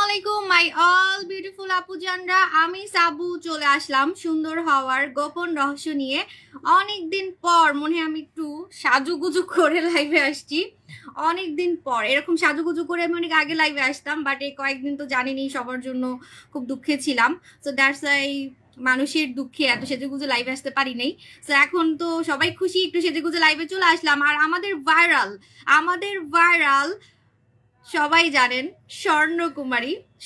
আলাইকুম my all beautiful আপু জানরা, আমি সাবু চলে আসলাম সুন্দর হওয়ার গোপন রহস্য নিয়ে। অনেকদিন পর মনে হয় আমি একটু সাজুগুজু করে লাইভে আসছি। অনেকদিন পর এরকম সাজুগুজু করে আমি অনেক আগে লাইভে আসতাম, বাট এই কয়েকদিন তো জানিনি সবার জন্য খুব দুঃখে ছিলাম। সো দ্যাটস ওয়াই মানুষের দুঃখে এত সেজেগুজে লাইভে আসতে পারি নাই। সো এখন তো সবাই খুশি, একটু সেজেগুজে লাইভে চলে আসলাম। আর আমাদের ভাইরাল সবাই জানেন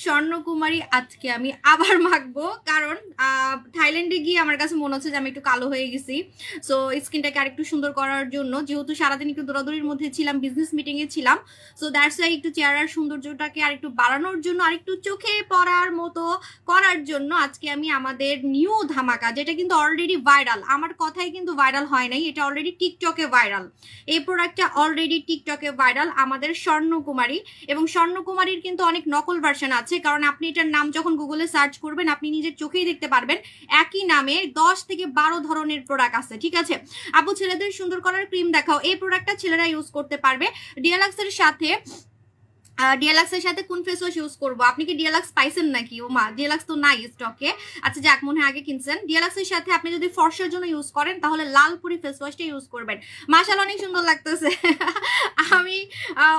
স্বর্ণকুমারী আজকে আমি আবার মাখবো, কারণ থাইল্যান্ডে গিয়ে আমার কাছে মনে হচ্ছে যে আমি একটু কালো হয়ে গেছি। সো স্কিনটাকে আরেকটু সুন্দর করার জন্য, যেহেতু সারাদিন একটু দৌড়াদৌড়ির মধ্যে ছিলাম, বিজনেস মিটিং এ ছিলাম, সো দ্যাটস ওয়াই একটু চেহারার সৌন্দর্যটাকে আরেকটু বাড়ানোর জন্য, আরেকটু চোখে পড়ার মতো করার জন্য আজকে আমি আমাদের নিউ ধামাকা, যেটা কিন্তু অলরেডি ভাইরাল, আমার কথাই কিন্তু ভাইরাল হয় নাই, এটা অলরেডি টিকটকে ভাইরাল। এই প্রোডাক্টটা অলরেডি টিকটকে ভাইরাল, আমাদের স্বর্ণকুমারী। এবং স্বর্ণকুমারীর কিন্তু অনেক নকল ভার্সন আছে, কারণ আপনি এটার নাম যখন গুগলে সার্চ করবেন আপনি নিজের চোখেই দেখতে পারবেন একই নামে 10 থেকে 12 ধরনের প্রোডাক্ট আছে। ঠিক আছে আপু, ছেলেদের সুন্দর করার ক্রিম দেখাও। এই প্রোডাক্টটা ছেলেরা ইউজ করতে পারবে। ডিএলএক্সের সাথে কোন ফেস ওয়াশ ইউজ করবো? আপনি কি ডিএলএক্স পাইছেন নাকি? ও মা, ডিএলএক্স তো নাই স্টকে। আচ্ছা যাক, মনে হয় আগে কিনছেন। ডিএলএক্স এর সাথে আপনি যদি ফর্সার জন্য ইউজ করেন তাহলে লালপুরি ফেস ওয়াশটা ইউজ করবেন। মাশাআল্লাহ, অনেক সুন্দর লাগতেছে। আমি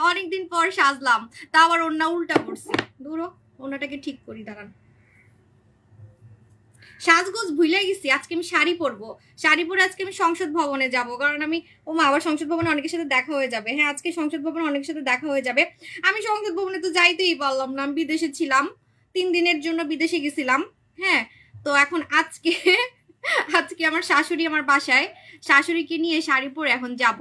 অনেকদিন পর সাজলাম, তা আবার ওড়না উল্টা পড়ছি। ধরো ওড়নাটাকে ঠিক করি, দাঁড়ান। সাজগোজ ভুলে গেছি, আজকে আমি শাড়ি পরবো। শাড়ি পরে আজকে আমি সংসদ ভবনে যাব, কারণ আমি আবার সংসদ ভবনে অনেকের সাথে দেখা হয়ে যাবে। হ্যাঁ, আজকে সংসদ ভবনে অনেকের সাথে দেখা হয়ে যাবে। আমি সংসদ ভবনে তো যাইতেই পারলাম না, আমি বিদেশে ছিলাম, 3 দিনের জন্য বিদেশে গেছিলাম। হ্যাঁ, তো এখন আজকে আমার শাশুড়ি আমার বাসায়, শাশুড়িকে নিয়ে শাড়ি পরে এখন যাব।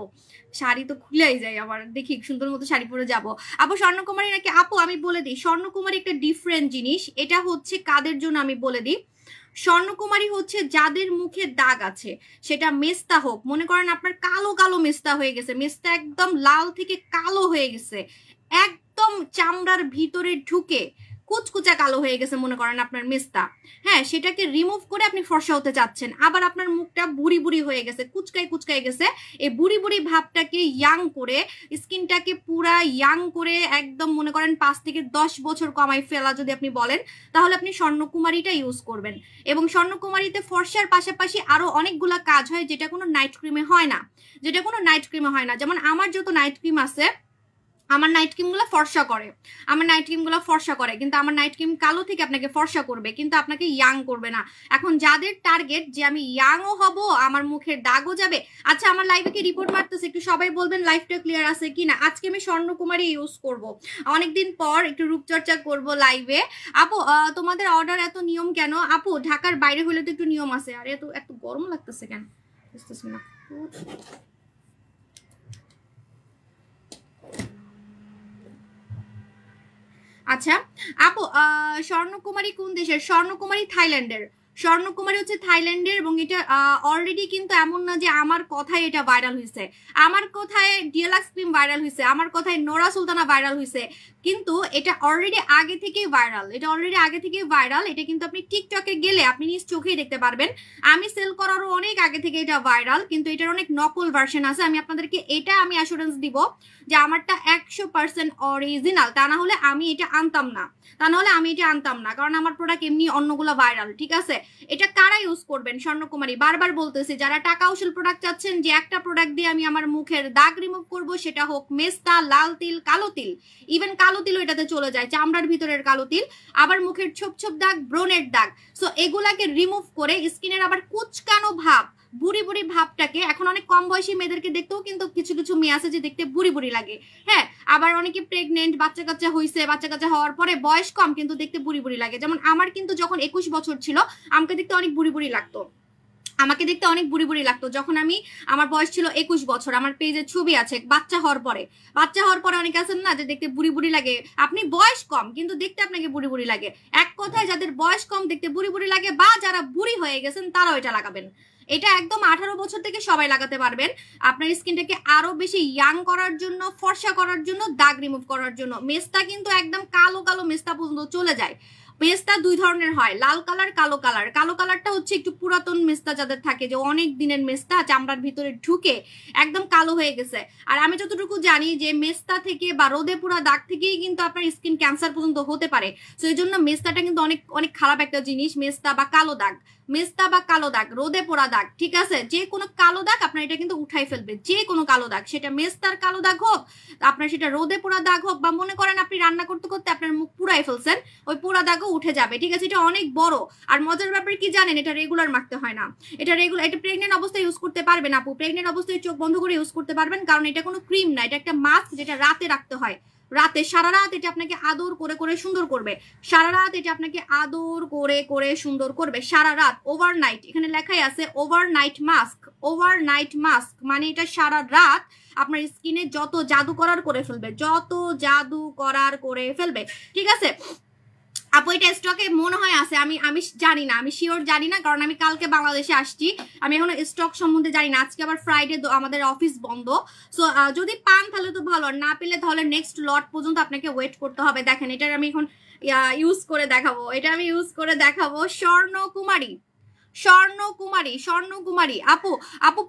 শাড়ি তো খুলেই যায় আবার, দেখি সুন্দর মতো শাড়ি পরে যাব। আপু স্বর্ণকুমারী নাকি? আপু আমি বলে দিই, স্বর্ণকুমারী একটা ডিফারেন্ট জিনিস। এটা হচ্ছে কাদের জন্য আমি বলে দিই। স্বর্ণকুমারী হচ্ছে যাদের মুখে দাগ আছে, সেটা মেস্তা হোক, মনে করেন আপনার কালো কালো মেস্তা হয়ে গেছে, মেস্তা একদম লাল থেকে কালো হয়ে গেছে, একদম চামড়ার ভিতরে ঢুকে কুচকুচা কালো হয়ে গেছে, মনে করেন আপনার মেস্তা। হ্যাঁ, সেটাকে রিমুভ করে আপনি ফর্সা হতে চাচ্ছেন। আবার আপনার মুখটা বুড়ি বুড়ি হয়ে গেছে, কুচকাই গেছে, এই বুড়ি বুড়ি ভাবটাকে ইয়াং করে, স্কিনটাকে পুরা ইয়াং করে একদম মনে করেন 5 থেকে 10 বছর কমাই ফেলা যদি আপনি বলেন, তাহলে আপনি স্বর্ণকুমারীটা ইউজ করবেন। এবং স্বর্ণকুমারীতে ফর্সার পাশাপাশি আরো অনেকগুলা কাজ হয়, যেটা কোনো নাইট ক্রিমে হয় না। যেমন আমার যত নাইট ক্রিম আছে, আমার নাইট ক্রিমগুলো ফর্সা করে, কিন্তু আমার নাইট ক্রিম কালো থেকে আপনাকে ফর্সা করবে, কিন্তু আপনাকে ইয়াং করবে না। এখন যাদের টার্গেট যে আমি ইয়াংও হব, আমার মুখের দাগও যাবে। আচ্ছা, আমার লাইভে কি রিপোর্ট মারতেছে? একটু সবাই বলবেন লাইভটা ক্লিয়ার আছে কিনা। আজকে আমি স্বর্ণকুমারী ইউজ করব, অনেকদিন পর একটু রূপচর্চা করব লাইভে। আপু তোমাদের অর্ডার এত নিয়ম কেন? আপু ঢাকার বাইরে হলে তো একটু নিয়ম আছে। আর এত গরম লাগতেছে কেন বুঝতেছি না। আচ্ছা আপু, স্বর্ণকুমারী কোন দেশের? স্বর্ণকুমারী থাইল্যান্ডের। স্বর্ণকুমারী হচ্ছে থাইল্যান্ডের, এবং এটা অলরেডি কিন্তু এমন না যে আমার কথায় এটা ভাইরাল হয়েছে, আমার কথায় ডিএলএক্স ক্রিম ভাইরাল হয়েছে, আমার কথায় নোরা সুলতানা ভাইরাল হয়েছে, কিন্তু এটা অলরেডি আগে থেকেই ভাইরাল। এটা কিন্তু আপনি টিকটকে গেলে আপনি নিজ চোখেই দেখতে পারবেন। আমি সেল করারও অনেক আগে থেকে এটা ভাইরাল, কিন্তু এটার অনেক নকল ভার্সন আছে। আমি আপনাদেরকে এটা আমি অ্যাসুরেন্স দিব যে আমারটা 100% অরিজিনাল, তা না হলে আমি এটা আনতাম না, কারণ আমার প্রোডাক্ট এমনি অন্যগুলো ভাইরাল। ঠিক আছে, এটা কারা ইউজ করবেন? স্বর্ণকুমারী। বারবার বলতেছি, যারা টাকা উসুল প্রোডাক্ট চাচ্ছেন, যে একটা প্রোডাক্ট দিয়ে আমি আমার মুখের দাগ রিমুভ করব, সেটা হোক মেস্তা, লাল তিল, কালো তিল, ইভেন কালো তিল এটাতে চলে যায়, চামড়ার ভিতরের কালো তিল, আবার মুখের ছোপ ছোপ দাগ, ব্রনের দাগ। সো এগুলাকে রিমুভ করে স্কিনের আবার কুচকানো ভাব, বুড়ি বুড়ি ভাবটাকে, এখন অনেক কম বয়সী মেয়েদেরকে দেখতেও কিন্তু কিছু কিছু মেয়ে আছে যে দেখতে বুড়ি বুড়ি লাগে। হ্যাঁ, আবার অনেকে প্রেগনেন্ট, বাচ্চা কাচ্চা হওয়ার পরে বয়স কম কিন্তু দেখতে বুড়ি বুড়ি লাগে। যেমন আমার কিন্তু যখন 21 বছর ছিল, আমাকে দেখতে অনেক বুড়ি বুড়ি লাগতো, যখন আমার বয়স ছিল 21 বছর। আমার পেজে ছবি আছে বাচ্চা হওয়ার পরে অনেকে আছেন না যে দেখতে বুড়ি বুড়ি লাগে, আপনি বয়স কম কিন্তু দেখতে আপনাকে বুড়ি বুড়ি লাগে। এক কথায় যাদের বয়স কম দেখতে বুড়ি বুড়ি লাগে, বা যারা বুড়ি হয়ে গেছেন, তারাও এটা লাগাবেন। এটা একদম 18 বছর থেকে সবাই লাগাতে পারবেন, আপনার স্কিনটাকে আরো বেশি ইয়াং করার জন্য, ফর্সা করার জন্য, দাগ রিমুভ করার জন্য। মেস্তা কিন্তু একদম কালো কালো মেস্তা পর্যন্ত চলে যায়। মেস্তা দুই ধরনের হয়, লাল কালার, কালো কালার। কালো কালারটা হচ্ছে একটু পুরাতন মেস্তা যাদের থাকে, যে অনেক দিনের মেস্তা চামড়ার ভিতরে ঢুকে একদম কালো হয়ে গেছে। আর আমি যতটুকু জানি যে মেস্তা থেকে বা রোদে পুরা দাগ থেকেই কিন্তু আপনার স্কিন ক্যান্সার পর্যন্ত হতে পারে। তো এই জন্য মেস্তাটা কিন্তু অনেক অনেক খারাপ একটা জিনিস। মেস্তা বা কালো দাগ, মেস্তা বা কালো দাগ, রোদে পোড়া দাগ, ঠিক আছে, যে কোনো কালো দাগ আপনার এটা কিন্তু উঠাই ফেলবে। যে কোনো কালো দাগ, সেটা মেস্তার কালো দাগ হোক, আপনার সেটা রোদে পোড়া দাগ হোক, বা মনে করেন আপনি রান্না করতে করতে আপনার মুখ পুরাই ফেলছেন, ওই পোড়া দাগও উঠে যাবে, ঠিক আছে। এটা অনেক বড়। আর মজার ব্যাপার কি জানেন, এটা রেগুলার মাখতে হয় না। এটা রেগুলার, এটা প্রেগনেন্ট অবস্থায় ইউজ করতে পারবেন আপু, প্রেগনেন্ট অবস্থায় চোখ বন্ধ করে ইউজ করতে পারবেন, কারণ এটা কোনো ক্রিম না, এটা একটা মাস্ক, যেটা রাতে রাখতে হয়। রাতে সারা রাত এটা আপনাকে আদর করে করে সুন্দর করবে, সারা রাত এটা আপনাকে আদর করে করে সুন্দর করবে, সারা রাত, ওভারনাইট। এখানে লেখাই আছে ওভারনাইট মাস্ক। ওভারনাইট মাস্ক মানে এটা সারা রাত আপনার স্কিনে যত জাদু করার করে ফেলবে, যত জাদু করার করে ফেলবে, ঠিক আছে আপু। এটা স্টকে মনে হয় আছে, আমি জানি না, আমি শিওর জানি না, কারণ আমি কালকে বাংলাদেশে আসছি, আমি এখনো স্টক সম্বন্ধে জানি না। আজকে আবার ফ্রাইডে আমাদের অফিস বন্ধ। সো যদি পান তাহলে তো ভালো, আর না পেলে তাহলে নেক্সট লট পর্যন্ত আপনাকে ওয়েট করতে হবে। দেখেন এটার আমি এখন ইউজ করে দেখাবো, এটা আমি ইউজ করে দেখাবো। স্বর্ণকুমারী, স্বর্ণকুমারী, স্বর্ণকুমারী আপু, আপু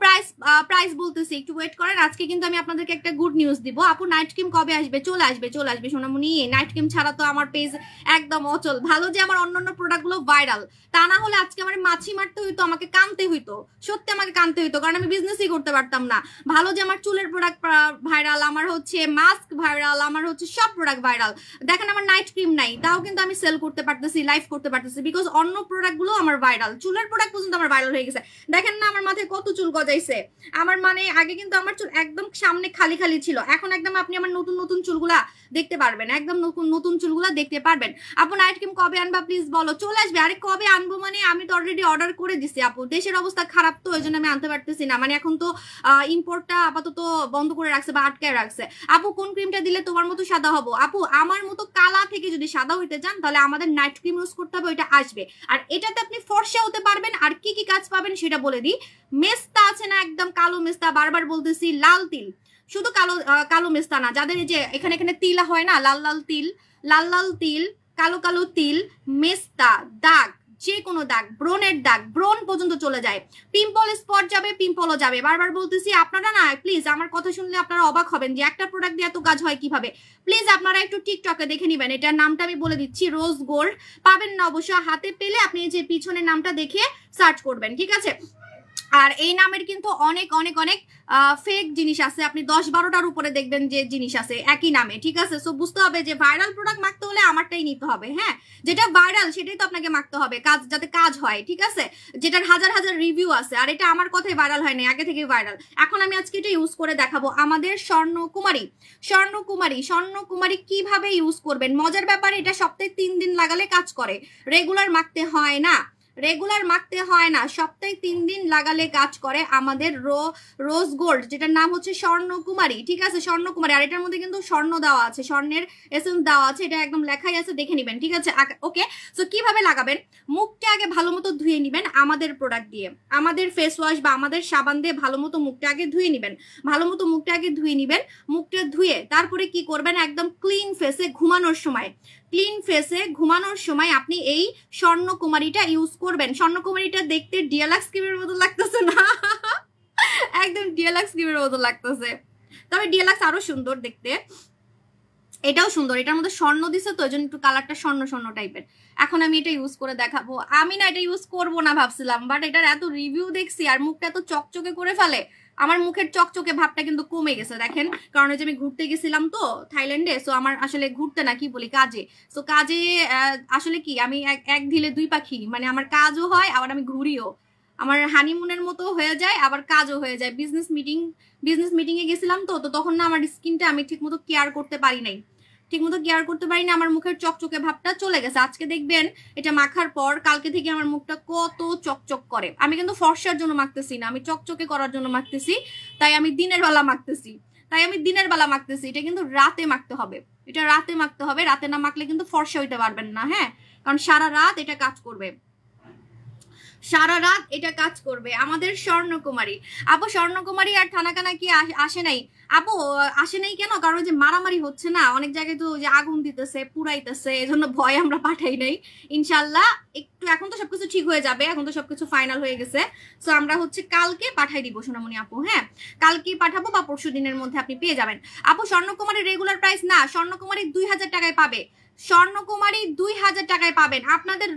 প্রাইস বলতেছি, একটু ওয়েট করেন। আজকে কিন্তু আমি আপনাদেরকে একটা গুড নিউজ দিব আপু। নাইট ক্রিম কবে আসবে? চলে আসবে, চলে আসবে সোনামণি। নাইট ক্রিম ছাড়া তো আমার পেজ একদম অচল। ভালো যে আমার অন্যান্য প্রোডাক্টগুলো ভাইরাল, তা না হলে আজকে আমার মাছি মারতে হইতো, আমাকে কানতে হইতো, সত্যি আমাকে কানতে হইতো, কারণ আমি বিজনেসই করতে পারতাম না। ভালো যে আমার চুলের প্রোডাক্ট ভাইরাল, আমার হচ্ছে মাস্ক ভাইরাল, আমার হচ্ছে সব প্রোডাক্ট ভাইরাল। দেখেন আমার নাইট ক্রিম নাই, তাও কিন্তু আমি সেল করতে পারতেছি, লাইভ করতে পারতেছি, বিকজ অন্য প্রোডাক্টগুলো আমার ভাইরাল, চুলের প্রোডাক্ট পর্যন্ত আমার ভাইরাল হয়ে গেছে। দেখেন না আমার মাথায় কত চুল গজাইছে। আমার মানে আগে কিন্তু আমার চুল একদম সামনে খালি খালি ছিল, এখন একদম আপনি আমার নতুন নতুন চুলগুলা দেখতে পারবেন, একদম নতুন নতুন চুলগুলা দেখতে পারবেন। আপু নাইট ক্রিম কবে আনবা প্লিজ বলো? চলে আসবে। আরে কবে আনবো মানে, আমি তো অলরেডি অর্ডার করে দিছি আপু, দেশের অবস্থা খারাপ তো, ওই জন্য আমি আনতে পারতেছি না। মানে এখন তো ইম্পোর্টটা আপাতত বন্ধ করে রাখছে বা আটকায় রাখছে। আপু কোন ক্রিমটা দিলে তোমার মতো সাদা হবো? আপু আমার মতো কালা থেকে যদি সাদা হইতে চান তাহলে আমাদের নাইট ক্রিম ইউজ করতে হবে, ওইটা আসবে। আর এটাতে আপনি ফর্সা হতে পারবেন। আর কি কি কাজ পাবেন সেটা বলে দিই। মেস্তা আছে না, একদম কালো মেস্তা, বারবার বলতেছি, লাল তিল, শুধু কালো কালো মেস্তা না, যাদের এই যে এখানে এখানে তিল হয় না, লাল লাল তিল, লাল লাল তিল, কালো কালো তিল, মেস্তা, দাগ, যে কোনো দাগ, ব্রনের দাগ, ব্রন পর্যন্ত চলে যায়, পিম্পল স্পট যাবে, পিম্পলও যাবে। বারবার বলতেছি, আপনারা না প্লিজ আমার কথা শুনলে আপনারা অবাক হবেন যে একটা প্রোডাক্ট দিয়ে এত কাজ হয় কিভাবে। প্লিজ আপনারা একটু টিকটকে দেখে নিবেন, এটার নামটা আমি বলে দিচ্ছি, রোজ গোল্ড। পাবেন না অবশ্য, হাতে পেলে আপনি এই যে পিছনের নামটা দেখে সার্চ করবেন, ঠিক আছে। আর এই নামের কিন্তু অনেক অনেক অনেক ফেক জিনিস আছে, আপনি 10-12টার উপরে দেখবেন যে জিনিস আছে একই নামে, ঠিক আছে। সো বুঝতে হবে যে ভাইরাল প্রোডাক্ট মাখতে হলে আমারটাই নিতে হবে, হ্যাঁ, যেটা ভাইরাল সেটাই তো আপনাকে মাখতে হবে, কাজ যাতে কাজ হয়, ঠিক আছে, যেটার হাজার হাজার রিভিউ আছে। আর এটা আমার কথাই ভাইরাল হয় না, আগে থেকে ভাইরাল। এখন আমি আজকে এটা ইউজ করে দেখাবো, আমাদের স্বর্ণকুমারী। স্বর্ণকুমারী, স্বর্ণকুমারী কিভাবে ইউজ করবেন, মজার ব্যাপার, এটা সপ্তাহে 3 দিন লাগালে কাজ করে, রেগুলার মাখতে হয় না, রেগুলার মাখতে হয় না, সপ্তাহে 3 দিন লাগালে কাজ করে আমাদের রোজ গোল্ড, যেটার নাম হচ্ছে স্বর্ণকুমারী, ঠিক আছে, স্বর্ণকুমারী। আর এটার মধ্যে কিন্তু স্বর্ণ দেওয়া আছে, স্বর্ণের এসেন্স দেওয়া আছে, এটা একদম লেখাই আছে, দেখে নিবেন, ঠিক আছে। ওকে, সো কিভাবে লাগাবেন, মুখটা আগে ভালো মতো ধুয়ে নিবেন আমাদের প্রোডাক্ট দিয়ে, আমাদের ফেস ওয়াশ বা আমাদের সাবান দিয়ে ভালো মতো মুখটা আগে ধুয়ে নিবেন, ভালো মতো মুখটা আগে ধুয়ে নিবেন। মুখটা ধুয়ে তারপরে কি করবেন, একদম ক্লিন ফেসে ঘুমানোর সময়, ক্লিন ফেসে ঘুমানোর সময় আপনি এই স্বর্ণকুমারীটা ইউজ করবেন। স্বর্ণকুমারীটা দেখতে ডিএলএক্স ক্রিমের মতো লাগতেছে না? একদম ডিএলএক্স ক্রিমের মতো লাগতেছে, তবে ডিএলএক্স আরো সুন্দর দেখতে, এটাও সুন্দর, এটার মধ্যে স্বর্ণ দিছে তো, এই জন্য একটু কালারটা স্বর্ণ স্বর্ণ টাইপের। এখন আমি এটা ইউজ করে দেখাবো। আমি না এটা ইউজ করবো না ভাবছিলাম, বাট এটার এত রিভিউ দেখছি আর মুখটা এত চকচকে করে ফেলে, আমার মুখের চকচকে ভাবটা কিন্তু কমে গেছে দেখেন। কারণ ওই যে আমি ঘুরতে গেছিলাম তো থাইল্যান্ডে, সো আমার আসলে ঘুরতে না কি বলি কাজে, সো কাজে আসলে কি আমি এক ঢিলে 2 পাখি, মানে আমার কাজও হয় আবার আমি ঘুরিও, আমার হানিমুনের মতো হয়ে যায় আবার কাজও হয়ে যায়। বিজনেস মিটিং এ গেছিলাম তো, তখন না আমার স্কিনটা আমি ঠিক মতো কেয়ার করতে পারি নাই, আমার মুখের চকচকে ভাবটা চলে গেছে। আজকে দেখবেন এটা মাখার পর কালকে থেকে আমার মুখটা কত চকচক করে। আমি কিন্তু ফর্সার জন্য মাখতেছি না, আমি চকচকে করার জন্য মাখতেছি, তাই আমি দিনের বেলা মাখতেছি, এটা কিন্তু রাতে মাখতে হবে, এটা রাতে মাখতে হবে, রাতে না মাখলে কিন্তু ফর্সা হইতে পারবেন না, হ্যাঁ, কারণ সারা রাত এটা কাজ করবে, সারা রাত এটা কাজ করবে। আমাদের স্বর্ণকুমারী আপু, স্বর্ণকুমারী আর থানাকানা কি আসে নাই? আপু আসে নাই কেন? কারণ যে মারামারি হচ্ছে না অনেক জায়গায়, তো যে আগুন দিতেছে, পুরাইতেছে, এজন্য ভয় আমরা পাঠাই নাই। ইনশাল্লাহ একটু এখন তো সবকিছু ঠিক হয়ে যাবে, এখন তো সবকিছু ফাইনাল হয়ে গেছে। সো আমরা হচ্ছে কালকে পাঠাই দিব সোনামণি আপু। হ্যাঁ, কালকেই পাঠাবো বা পরশু দিনের মধ্যে আপনি পেয়ে যাবেন। আপু স্বর্ণকুমারীর রেগুলার প্রাইস না, স্বর্ণকুমারী 2000 টাকায় পাবে, স্বর্ণকুমারী 2000 টাকায় পাবেন। আপনাদের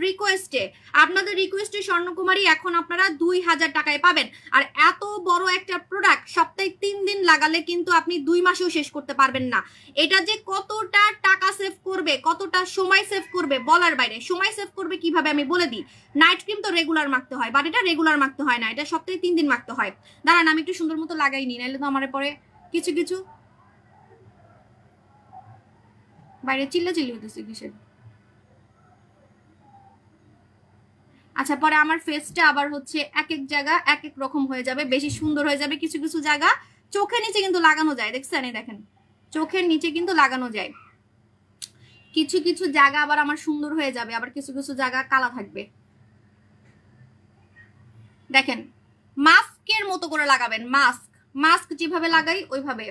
রিকোয়েস্টে স্বর্ণকুমারী এখন আপনারা 2000 টাকায় পাবেন। আর এত বড় একটা প্রোডাক্ট সপ্তাহে 3 দিন লাগালে কিন্তু আপনি 2 মাসেও শেষ করতে পারবেন না। এটা যে কতটা টাকা সেভ করবে, কতটা সময় সেভ করবে বলার বাইরে। সময় সেভ করবে কিভাবে আমি বলে দিই। নাইট ক্রিম তো রেগুলার মাখতে হয়, বাট এটা রেগুলার মাখতে হয় না, এটা সপ্তাহে 3 দিন মাখতে হয়। দাঁড়ান আমি একটু সুন্দর মতো লাগাই নি, নাহলে তো আমার পরে কিছু কিছু বাইরে চিল্লাচিল্লি হতেছে কিসের। আচ্ছা, পরে আমার ফেসটা আবার হচ্ছে এক এক জায়গা এক এক রকম হয়ে যাবে, বেশি সুন্দর হয়ে যাবে। কিছু কিছু জায়গা চোখের নিচে কিন্তু লাগানো যায়, দেখছেন? এই দেখেন, চোখের নিচে কিন্তু লাগানো যায়। কিছু কিছু জায়গা আবার আমার সুন্দর হয়ে যাবে, আবার কিছু কিছু জায়গা কালা থাকবে। দেখেন, মাস্কের মতো করে লাগাবেন। মাস্ক যেভাবে লাগাই ওইভাবে,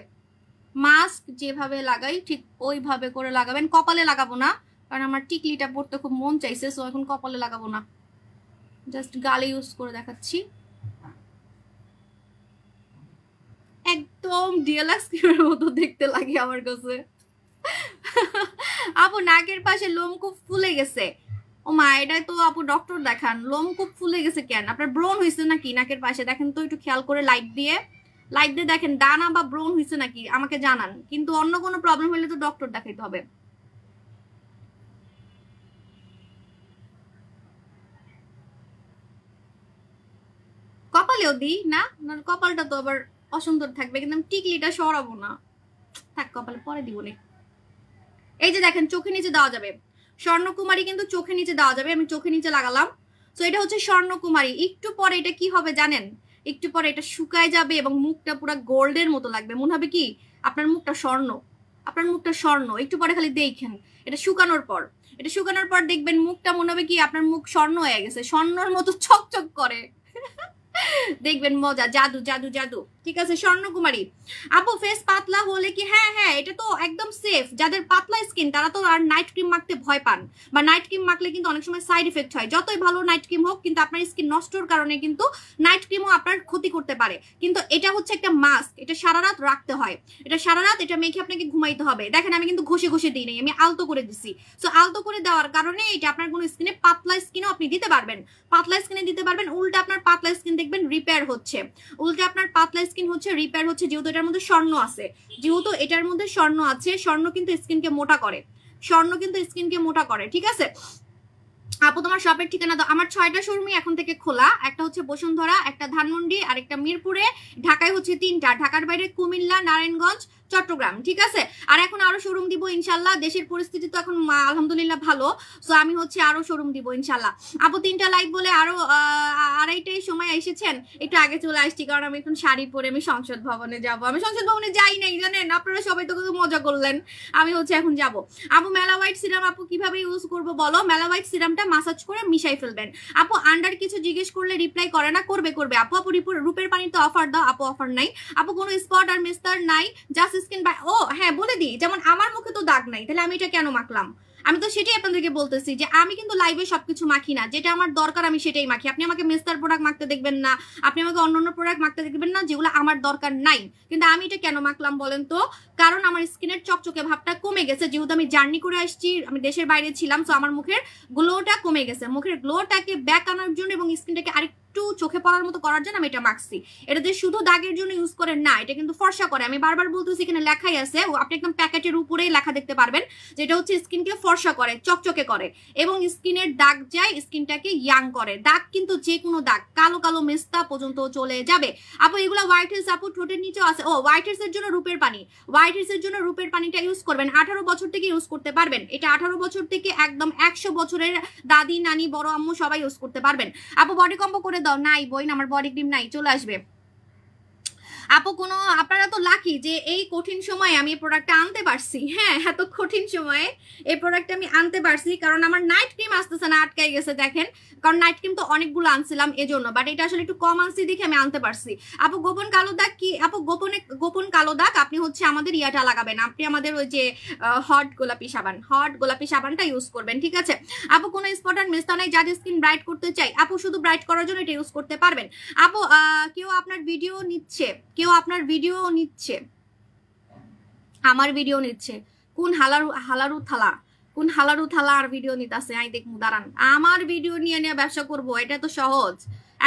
মাস্ক যেভাবে লাগাই ঠিক ওইভাবে করে লাগাবেন। কপালে লাগাবো না, কারণ আমার টিকলিটা পড়তে খুব মন চাইছে, সো এখন কপালে লাগাবো না, জাস্ট গালে ইউজ করে দেখাচ্ছি। একদম ডিএলএক্স ক্রিমের মতো দেখতে লাগে আমার কাছে। আপু নাকের পাশে লোম খুব ফুলে গেছে। ও মা, এটাই তো আপু ডক্টর দেখান। লোম খুব ফুলে গেছে কেন? আপনার ব্রন হয়েছে নাকি নাকের পাশে? দেখেন তো একটু খেয়াল করে, লাইট দিয়ে দেখেন ডানা বা ব্রন হয়েছে নাকি আমাকে জানান। কিন্তু অন্য কোনো প্রবলেম হলে তো ডক্টর দেখাইতে হবে। কপালেও দিই না, কপালটা তো আবার অসুন্দর থাকবে, কিন্তু আমি টিকলিটা সরাবো না, থাক কপালে পরে দিব না। এই যে দেখেন, চোখে নিচে দেওয়া যাবে স্বর্ণকুমারী, কিন্তু চোখে নিচে দেওয়া যাবে। আমি চোখে নিচে লাগালাম। তো এটা হচ্ছে স্বর্ণকুমারী। একটু পরে এটা কি হবে জানেন? একটু পরে এটা শুকায় যাবে এবং মুখটা পুরো গোল্ডের মতো লাগবে, মনে হবে কি আপনার মুখটা স্বর্ণ, আপনার মুখটা স্বর্ণ। একটু পরে খালি দেখেন, এটা শুকানোর পর দেখবেন মুখটা মনে হবে কি আপনার মুখ স্বর্ণ হয়ে গেছে, স্বর্ণর মতো চকচক করে। দেখবেন মজা, জাদু জাদু জাদু। ঠিক আছে স্বর্ণকুমারী আপু, ফেস পাতলা হলে কি? হ্যাঁ হ্যাঁ, এটা তো একদম সেফ। যাদের পাতলা স্কিন তারা তো আর নাইট ক্রিম মাখতে ভয় পান, বা নাইট ক্রিম মাখলে কিন্তু অনেক সময় সাইড ইফেক্ট হয়। যতই ভালো নাইট ক্রিম হোক, কিন্তু আপনার স্কিন নষ্টর কারণে কিন্তু নাইট ক্রিমও আপনার ক্ষতি করতে পারে। কিন্তু এটা হচ্ছে একটা মাস্ক, এটা সারা রাত রাখতে হয়, এটা সারা রাত এটা মেখে আপনাকে ঘুমাইতে হবে। দেখেন আমি কিন্তু ঘষে ঘষে দিই নাই, আমি আলতো করে দিছি। সো আলতো করে দেওয়ার কারণে এটা আপনার কোনো স্কিনে, পাতলা স্কিনও আপনি দিতে পারবেন, উল্টা আপনার পাতলা স্কিন দেখবেন রিপেয়ার হচ্ছে, যেহেতু এটার মধ্যে স্বর্ণ আছে, স্বর্ণ কিন্তু স্কিনকে মোটা করে। ঠিক আছে আপু, তোমার শপের ঠিকানা দাও। আমার 6টা শোরুমই এখন থেকে খোলা, একটা হচ্ছে বসুন্ধরা, একটা ধানমন্ডি, আর একটা মিরপুরে। ঢাকায় হচ্ছে 3টা, ঢাকার বাইরে কুমিল্লা, নারায়ণগঞ্জ, চট্টগ্রাম। ঠিক আছে, আর এখন আরো শোরুম দিব ইনশাল্লাহ। দেশের পরিস্থিতি তো এখন আলহামদুলিল্লাহ ভালো, সো আমি হচ্ছে আরো শোরুম দিব ইনশাল্লাহ। আপু 3টা লাইক বলে আরো 2:30টায় সময় এসেছেন, একটু আগে চলে আসছি, কারণ আমি এখন শাড়ি পরে আমি সংসদ ভবনে যাব। আমি সংসদ ভবনে যাই নাই জানেন, আপনারা সবাই তো কত মজা করলেন। আমি হচ্ছে এখন যাব। আপু মেলাওয়াইট সিরাম আপু কিভাবে ইউজ করবো বলো? মেলাওয়াইট সিরামটা মাসাজ করে মিশাই ফেলবেন। আপু আন্ডার কিছু জিজ্ঞেস করলে রিপ্লাই করে না, করবে আপু। রূপের পানিতে অফার দাও আপু, অফার নাই আপু, কোনো স্পট আর মিস্টার নাই, জাস্ট স্কিন বাই। ও হ্যাঁ বলে দিই, যেমন আমার মুখে তো দাগ নাই, তাহলে আমি এটা কেন মাখলাম? আমি তো সেটাই আপনাদেরকে বলতেছি যে আমি কিন্তু লাইভে সবকিছু মাখি না, যেটা আমার দরকার আমি সেটাই মাখি। আপনি আমাকে মিস্টার প্রোডাক্ট মাখতে দেখবেন না, আপনি আমাকে অন্যান্য প্রোডাক্ট মাখতে দেখবেন না যেগুলো আমার দরকার নাই। কিন্তু আমি এটা কেন মাখলাম বলেন তো? কারণ আমার স্কিনের চকচকে ভাবটা কমে গেছে, যেহেতু আমি জার্নি করে আসছি, আমি দেশের বাইরে ছিলাম, তো আমার মুখের গ্লোটা কমে গেছে। মুখের গ্লোটাকে ব্যাক আনার জন্য এবং স্কিনটাকে আরেকটু চোখে পড়ার মতো করার জন্য আমি এটা মাখছি। এটা যে শুধু দাগের জন্য ইউজ করে না, এটা কিন্তু ফর্সা করে। আমি বারবার বলতেছি, এখানে লেখাই আছে, আপনি একদম প্যাকেটের উপরেই লেখা দেখতে পারবেন, যেটা হচ্ছে স্কিনকে ফর্সা করে, চকচকে করে, এবং স্কিনের দাগ যায়, স্কিনটাকে ইয়াং করে। দাগ কিন্তু যে কোনো দাগ, কালো কালো মেস্তা পর্যন্ত চলে যাবে। আপু এগুলো হোয়াইট হেডস আপু ঠোঁটের নিচেও আছে। ও হোয়াইট হেডস এর জন্য রূপের পানি, রূপের পানিটা ইউজ করবেন। 18 বছর থেকে ইউজ করতে পারবেন এটা, 18 বছর থেকে একদম 100 বছরের দাদি নানি বড় আম্মু সবাই ইউজ করতে পারবেন। আপু বডি কম্বো করে দাও। নাই বই না, আমার বডি ক্রিম নাই, চলে আসবে। আপু কোনো আপনারা তো লাকি যে এই কঠিন সময়ে আমি এই প্রোডাক্টটা আনতে পারছি। হ্যাঁ, এত কঠিন সময়ে এই প্রোডাক্টটা আমি আনতে পারছি, কারণ আমার নাইট ক্রিম আসতেছে না, আটকাই গেছে দেখেন। কারণ নাইট ক্রিম তো অনেকগুলো আনছিলাম এজন্য, বাট এটা আসলে একটু কম আনছি দেখে আমি আনতে পারছি। আপু গোপন কালো দাগ কি? আপু গোপন কালো দাগ আপনি হচ্ছে আমাদের ইয়াটা লাগাবেন, আপনি আমাদের ওই যে হট গোলাপি সাবানটা ইউজ করবেন, ঠিক আছে? আপু কোনো স্পট আর মেস্তা নাই, যাদের স্কিন ব্রাইট করতে চাই আপু শুধু ব্রাইট করার জন্য এটা ইউজ করতে পারবেন। আপু কেউ আপনার ভিডিও নিচ্ছে, আমার ভিডিও নিচ্ছে, কোন হালারু থালা আর ভিডিও নিতেছে, আই দেখমু দাঁড়ান। আমার ভিডিও নিয়ে ব্যবসা করব, এটা তো সহজ।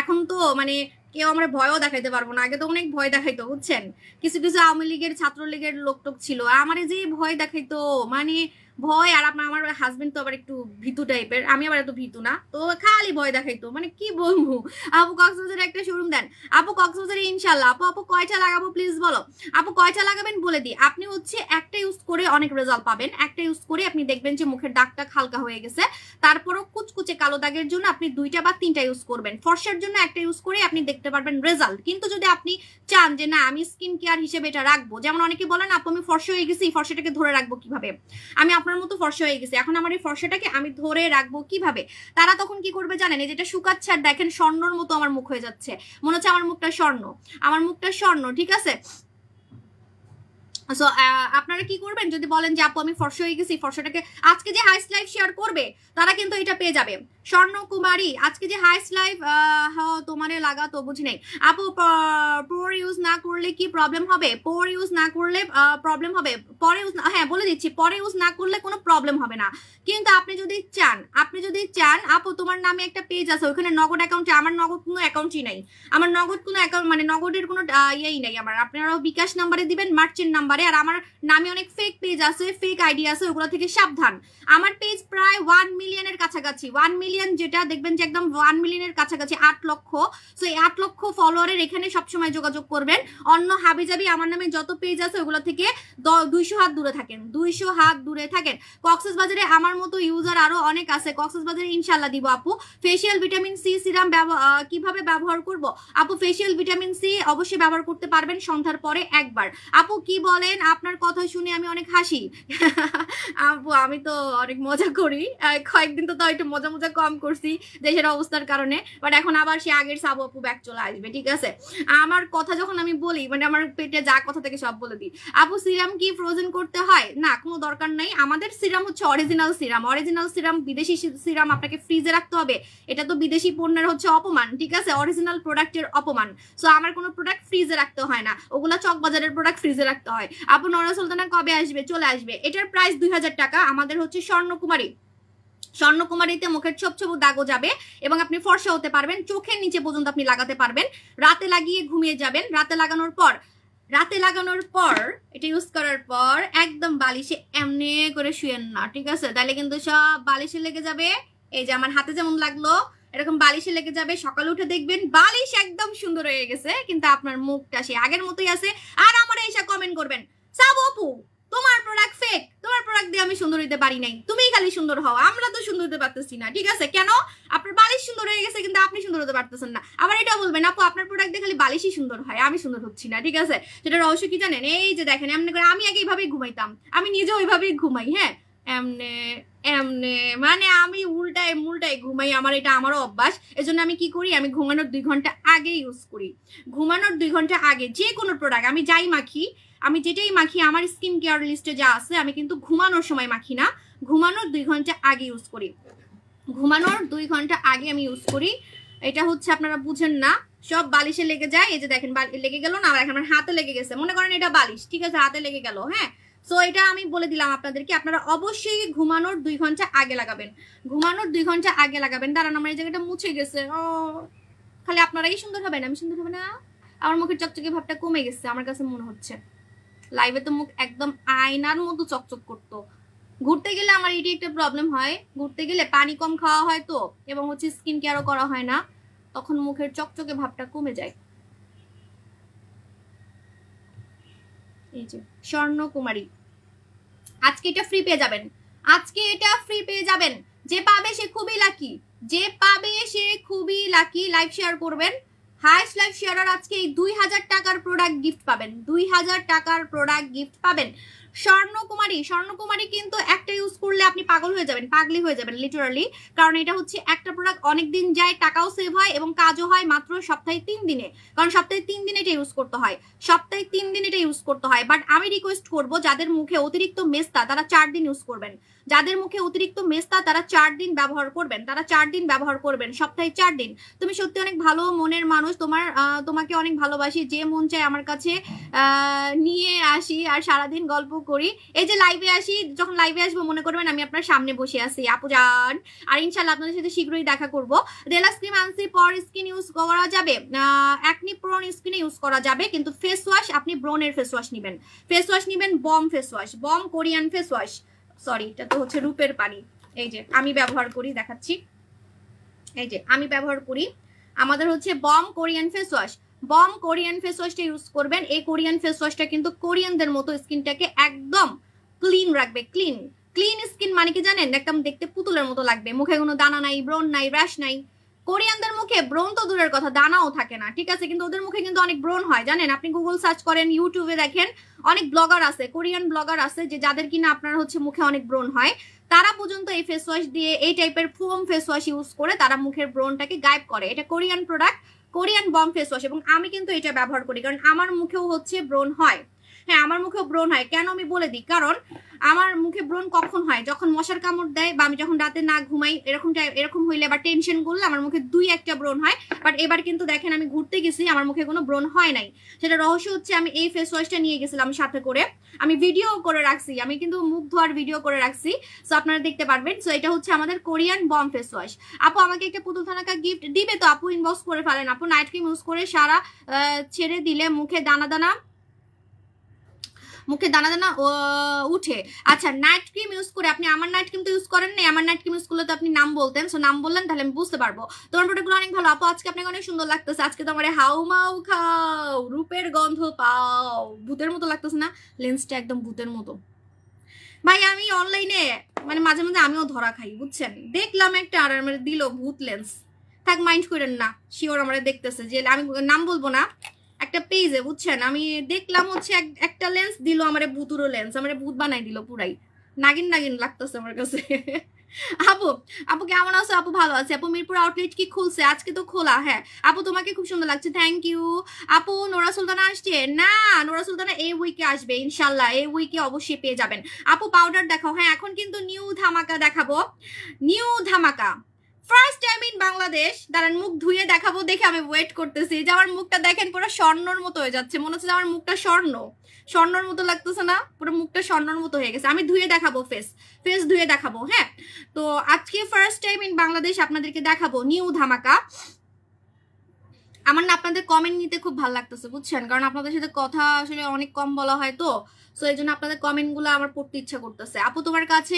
এখন তো মানে কেউ আমরা ভয়ও দেখাইতে পারবো না, আগে তো অনেক ভয় দেখাইতো বুঝছেন, কিছু আওয়ামী লীগের ছাত্রলীগের লোকটোক ছিল, আমার যে ভয় দেখাইতো মানে ভয়। আর আমার হাজবেন্ড তো আবার একটু ভীতু টাইপের, আমি আবার এত ভীতু না, তো খালি ভয় দেখাইতো, মানে কি বলবো। আপু কক্সবাজারে একটা শোরুম দেন। আপু কক্সবাজারে ইনশাল্লাহ। আপু কয়টা লাগাবো প্লিজ বলো। আপু কয়টা লাগাবেন বলে দিই। আপনি হচ্ছে একটা ইউজ করে অনেক রেজাল্ট পাবেন, একটা ইউজ করে আপনি দেখবেন যে মুখের দাগটা হালকা হয়ে গেছে। তারপরও কুচকুচে কালো দাগের জন্য আপনি 2টা বা 3টা ইউজ করবেন। ফর্সার জন্য একটা ইউজ করে আপনি দেখতে পারবেন রেজাল্ট। কিন্তু যদি আপনি চান যে না আমি স্কিন কেয়ার হিসেবে এটা রাখবো, যেমন অনেকে বলেন আপু আমি ফর্সা হয়ে গেছি, ফর্সাটাকে ধরে রাখবো কিভাবে, আমি আপনার মতো ফর্সা হয়ে গেছে, এখন আমার এই ফর্সাটাকে আমি ধরে রাখবো কিভাবে, তারা তখন কি করবে জানেন, এই যেটা শুকাচ্ছে আর দেখেন স্বর্ণর মতো আমার মুখ হয়ে যাচ্ছে, মনে হচ্ছে আমার মুখটা স্বর্ণ, ঠিক আছে? সো আপনারা কি করবেন, যদি বলেন যে আপু আমি ফর্সা হয়ে গেছি, ফর্সাটাকে আজকে যে হাইস্ট লাইফ শেয়ার করবে তারা কিন্তু এটা পেয়ে যাবে। স্বর্ণকুমারী আজকে যে হাইস্ট লাইফ তোমারে লাগা তো বুঝি নাই। আপু পোর ইউজ না করলে কি প্রবলেম হবে? পোর ইউজ না করলে প্রবলেম হবে, পরে ইউজ হ্যাঁ বলে দিচ্ছি, পরে ইউজ না করলে কোনো প্রবলেম হবে না। কিন্তু আপনি যদি চান আপু তোমার নামে একটা পেজ আছে, ওখানে নগদ অ্যাকাউন্টে, আমার নগদ কোনো অ্যাকাউন্টই নাই, আমার নগদ কোনো অ্যাকাউন্ট মানে নগদের কোনো ইয়েই নাই আমার, আপনারাও বিকাশ নাম্বারে দিবেন, মার্চেন্ট নাম্বারে। আর আমার নামে অনেক ফেক পেজ আছে, ফেক আইডি আছে, ওগুলো থেকে সাবধান। আমার পেজ প্রায় 1 মিলিয়নের কাছাকাছি, 1 মিলিয়ন যেটা দেখবেন যে একদম 1 মিলিয়নের কাছাকাছি, 8 লক্ষ। সো এই 8 লক্ষ ফলোয়ারের এখানে সবসময় যোগাযোগ করবেন। অন্য হাবিজাবি আমার নামে যত পেজ আছে ওগুলো থেকে 200 হাত দূরে থাকেন, 200 হাত দূরে থাকেন। কক্সবাজারে আমার মতো ইউজার আরো অনেক আছে, কক্সবাজারে ইনশাল্লাহ দিব। আপু ফেসিয়াল ভিটামিন সি সিরাম কিভাবে ব্যবহার করব? আপু ফেসিয়াল ভিটামিন সি অবশ্যই ব্যবহার করতে পারবেন সন্ধ্যার পরে একবার। আপু কি বলেন, আপনার কথা শুনে আমি অনেক হাসি। আপু আমি তো অনেক মজা করি, কয়েকদিন তো একটু মজা কম করছি দেশের অবস্থার কারণে, বাট এখন আবার সে আগের সাবু আপু ব্যাক চলে আসবে, ঠিক আছে? আমার কথা যখন আমি বলি মানে আমার পেটে যা কথা থেকে সব বলে দিই। আপু সিরাম কি ফ্রোজেন করতে হয়? না, কোনো দরকার নাই, আমাদের সিরাম হচ্ছে অরিজিনাল সিরাম। বিদেশি সিরাম আপনাকে ফ্রিজে রাখতে হবে, এটা তো বিদেশি পণ্যের হচ্ছে অপমান, ঠিক আছে? অরিজিনাল প্রোডাক্টের অপমান। সো আমার কোনো প্রোডাক্ট ফ্রিজে রাখতে হয় না, ওগুলা চকবাজারের প্রোডাক্ট ফ্রিজে রাখতে হয়। আপু নরা সুলতানা কবে আসবে? চলে আসবে। এটার প্রাইস 2000 টাকা। আমাদের হচ্ছে স্বর্ণকুমারীতে মুখের ছোপ দাগও যাবে এবং আপনি ফর্সা হতে পারবেন, চোখের নিচে পর্যন্ত আপনি লাগাতে পারবেন। রাতে লাগিয়ে ঘুমিয়ে যাবেন, রাতে লাগানোর পর এটা ইউজ করার পর একদম বালিশে এমনি করে শুয়েন না, ঠিক আছে? তাহলে কিন্তু সব বালিশে লেগে যাবে। এই যে আমার হাতে যেমন লাগলো এরকম বালিশে লেগে যাবে, সকালে উঠে দেখবেন বালিশ একদম সুন্দর হয়ে গেছে, কিন্তু আপনার মুখটা সে আগের মতোই আছে। আর আমার এসে কমেন্ট করবেন সাবু আপু তোমার প্রোডাক্ট ফেক, তোমার প্রোডাক্ট দিয়ে আমি সুন্দর হইতে পারি নাই, তুমিই খালি সুন্দর হও, আমরা তো সুন্দর হতে পারতেছি না, ঠিক আছে? কেন? আপনার বালিশ সুন্দর হয়ে গেছে কিন্তু আপনি সুন্দর হতে পারতেছেন না। আবার এটাও বলবেন আপু আপনার প্রোডাক্ট দিয়ে খালি বালিশই সুন্দর হয়, আমি সুন্দর হচ্ছি না, ঠিক আছে? সেটা রহস্য কি জানেন? এই যে দেখেন এমনি করে আমি আগে এইভাবেই ঘুমাইতাম, আমি নিজে ওইভাবেই ঘুমাই, হ্যাঁ এমনে মানে আমি উল্টায় ঘুমাই, আমারও অভ্যাস। এজন্য আমি কি করি, আমি ঘুমানোর 2 ঘন্টা আগে ইউজ করি। ঘুমানোর 2 ঘন্টা আগে যে কোনো প্রোডাক্ট আমি যাই মাখি, আমি যেটাই মাখি আমার স্কিন কেয়ার লিস্টে যা আছে আমি কিন্তু ঘুমানোর সময় মাখি না, ঘুমানোর 2 ঘন্টা আগে ইউজ করি। আমি ইউজ করি। এটা হচ্ছে আপনারা বুঝেন না, সব বালিশে লেগে যায়। এই যে দেখেন লেগে গেল না, এখন আমার হাতে লেগে গেছে, মনে করেন এটা বালিশ, ঠিক আছে? হাতে লেগে গেল, হ্যাঁ। সো এটা আমি বলে দিলাম আপনাদেরকে, আপনারা অবশ্যই ঘুমানোর 2 ঘন্টা আগে লাগাবেন, দাঁড়ান আমার এই জায়গাটা মুছে গেছে, ও খালি আপনারাই সুন্দর হবেন, আমি সুন্দর হবে না? আমার মুখের চকচকে ভাবটা কমে গেছে আমার কাছে মনে হচ্ছে। লাইভে তো মুখ একদম আয়নার মতো চকচক করতো। ঘুরতে গেলে আমার এটি একটা প্রবলেম হয়, ঘুরতে গেলে পানি কম খাওয়া হয় তো, এবং হচ্ছে স্কিন কেয়ারও করা হয় না, তখন মুখের চকচকে ভাবটা কমে যায়। এই যে স্বর্ণকুমারী, আজকে এটা ফ্রি পেয়ে যাবেন, যে পাবে সে খুবই লাকি, লাইভ শেয়ার করবেন, হাইস্ট লাইভ শেয়ারার আজকে এই 2000 টাকার প্রোডাক্ট গিফট পাবেন, 2000 টাকার প্রোডাক্ট গিফট পাবেন। স্বর্ণকুমারী কিন্তু একটা ইউজ করলে আপনি পাগল হয়ে যাবেন, পাগলি হয়ে যাবেন লিটারালি, কারণ এটা হচ্ছে একটা প্রোডাক্ট অনেক দিন যায়, টাকাও সেভ হয় এবং কাজও হয় মাত্র সপ্তাহে 3 দিনে, কারণ সপ্তাহে 3 দিন এটা ইউজ করতে হয়, সপ্তাহে 3 দিন এটা ইউজ করতে হয়। বাট আমি রিকোয়েস্ট করবো যাদের মুখে অতিরিক্ত মেস্তা তারা 4 দিন ইউজ করবেন, যাদের মুখে অতিরিক্ত মেস্তা তারা 4 দিন ব্যবহার করবেন, তারা 4 দিন ব্যবহার করবেন, সপ্তাহে 4 দিন। তুমি সত্যি অনেক ভালো মনের মানুষ, তোমাকে অনেক ভালোবাসি, যে মন চায় আমার কাছে নিয়ে আসি আর সারাদিন গল্প করি। এই যে লাইভে আসি, যখন লাইভে আসবো মনে করবেন আমি আপনার সামনে বসে আছি আপু জান, আর ইনশাল্লাহ আপনাদের সাথে শীঘ্রই দেখা করবো। রেলাক্স ক্রিম আনছি, পর স্কিন ইউজ করা যাবে, একনি প্রোন স্কিনে ইউজ করা যাবে, কিন্তু ফেস ওয়াশ আপনি ব্রোনের ফেস ওয়াশ নেবেন, ফেস ওয়াশ নেবেন Bom face wash, Bom Korean face wash, sorry এটা তো হচ্ছে রূপের পানি। এই যে আমি ব্যবহার করি, দেখাচ্ছি, এই যে আমি ব্যবহার করি, আমাদের হচ্ছে Bom Korean face wash, Bom Korean face ওয়াশটা ইউজ করবেন। এই কোরিয়ান ফেস ওয়াশটা কিন্তু কোরিয়ানদের মতো স্কিনটাকে একদম ক্লিন রাখবে, ক্লিন স্কিন মানে কি জানেন, একদম দেখতে পুতুলের মতো লাগবে, মুখে কোনো দানা নাই, ব্রণ নাই, র্যাশ নাই। কোরিয়ানদের মুখে ব্রণ তো দূরের কথা, দানাও থাকে না, ঠিক আছে, কিন্তু ওদের মুখে কিন্তু অনেক ব্রণ হয় জানেন। আপনি গুগল সার্চ করেন, ইউটিউবে দেখেন, অনেক ব্লগার আছে, কোরিয়ান ব্লগার আছে যে যাদের কিনা আপনার হচ্ছে মুখে অনেক ব্রণ হয়, তারা পর্যন্ত এই ফেস ওয়াশ দিয়ে, এই টাইপের ফোম ফেস ওয়াশ ইউজ করে তারা মুখের ব্রণটাকে গায়েব করে। এটা Korean product, Korean Bom face wash, এবং আমি কিন্তু এটা ব্যবহার করি কারণ আমার মুখেও হচ্ছে ব্রণ হয়। হ্যাঁ আমার মুখে ব্রণ হয়, কেন আমি বলে দিই, কারণ আমার মুখে ব্রণ কখন হয়, যখন মশার কামড় দেয় বা আমি যখন রাতে না ঘুমাই, এরকম হইলে বা টেনশন করলে আমার মুখে 2-1টা ব্রণ হয়। বাট এবার কিন্তু দেখেন আমি ঘুরতে গেছি, আমার মুখে কোনো ব্রণ হয় নাই। সেটা রহস্য হচ্ছে আমি এই ফেস ওয়াশটা নিয়ে গেছিলাম সাথে করে, আমি ভিডিও করে রাখছি, আমি কিন্তু মুখ ধোয়ার ভিডিও করে রাখছি, সো আপনারা দেখতে পারবেন। সো এটা হচ্ছে আমাদের কোরিয়ান বম ফেস ওয়াশ। আপু আমাকে একটা পুতুল থানাকা গিফট দিবে তো, আপু ইনবক্স করে ফেলেন। আপু নাইট ক্রিম ইউজ করে সারা ছেড়ে দিলে মুখে দানা দানা উঠে। আচ্ছা নাইট ক্রিম ইউজ করে, আপনি আমার নাইট ক্রিম তো ইউজ করেন না, আমার নাইট ক্রিম ইউজ করলে তো আপনি নাম বলতেন, সো নাম বললেন তাহলে আমি বুঝতে পারবো। তোমার প্রোডাক্টগুলো অনেক ভালো আপু, আজকে আপনাকে অনেক সুন্দর লাগতেছে, আজকে তোমার হাউ মাউ খাও, রূপের গন্ধ পাও, ভূতের মতো লাগতেছে না, লেন্সটা একদম ভূতের মতো। ভাই আমি অনলাইনে মানে মাঝে মাঝে আমিও ধরা খাই বুঝছেন, দেখলাম একটা আর আমার দিল ভূত লেন্স, থাক মাইন্ড করেন না, শিওর আমরা দেখতেছে যে আমি নাম বলবো না, একটা পেজে বুঝছেন আমি দেখলাম হচ্ছে একটা লেন্স দিল আমারে ভূতুরো লেন্স, আমারে ভূত বানাই দিল, পুরাই নাগিন নাগিন লাগতেছে আমার কাছে। আপু কেমন আছো? আপু ভালো আছে। আপু মিরপুর আউটলেট কি খুলছে? আজকে তো খোলা। হ্যাঁ আপু তোমাকে খুব সুন্দর লাগছে, থ্যাংক ইউ। আপু নোরা সুলতানা আসছে না? নোরা সুলতানা এই উইকে আসবে ইনশাল্লাহ, এই উইকে অবশ্যই পেয়ে যাবেন। আপু পাউডার দেখাও। হ্যাঁ এখন কিন্তু নিউ ধামাকা দেখাবো, নিউ ধামাকা ফার্স্ট টাইম ইন বাংলাদেশ। দাঁড়ান মুখ ধুয়ে দেখাবো, দেখে আমি ওয়েট করতেছি যে আমার মুখটা দেখেন পুরো স্বর্ণর মতো হয়ে যাচ্ছে, মনে হচ্ছে আমার মুখটা স্বর্ণর মতো লাগতেছে না, পুরো মুখটা স্বর্ণর মতো হয়ে গেছে। আমি ধুয়ে দেখাবো, ফেস ধুয়ে দেখাবো। হ্যাঁ তো আজকে ফার্স্ট টাইম ইন বাংলাদেশ আপনাদেরকে দেখাবো নিউ ধামাকা। আমার না আপনাদের কমেন্ট নিতে খুব ভালো লাগতেছে বুঝছেন, কারণ আপনাদের সাথে কথা আসলে অনেক কম বলা হয় তো, সো এই জন্য আপনাদের কমেন্টগুলো আমার পড়তে ইচ্ছা করতেছে। আপু তোমার কাছে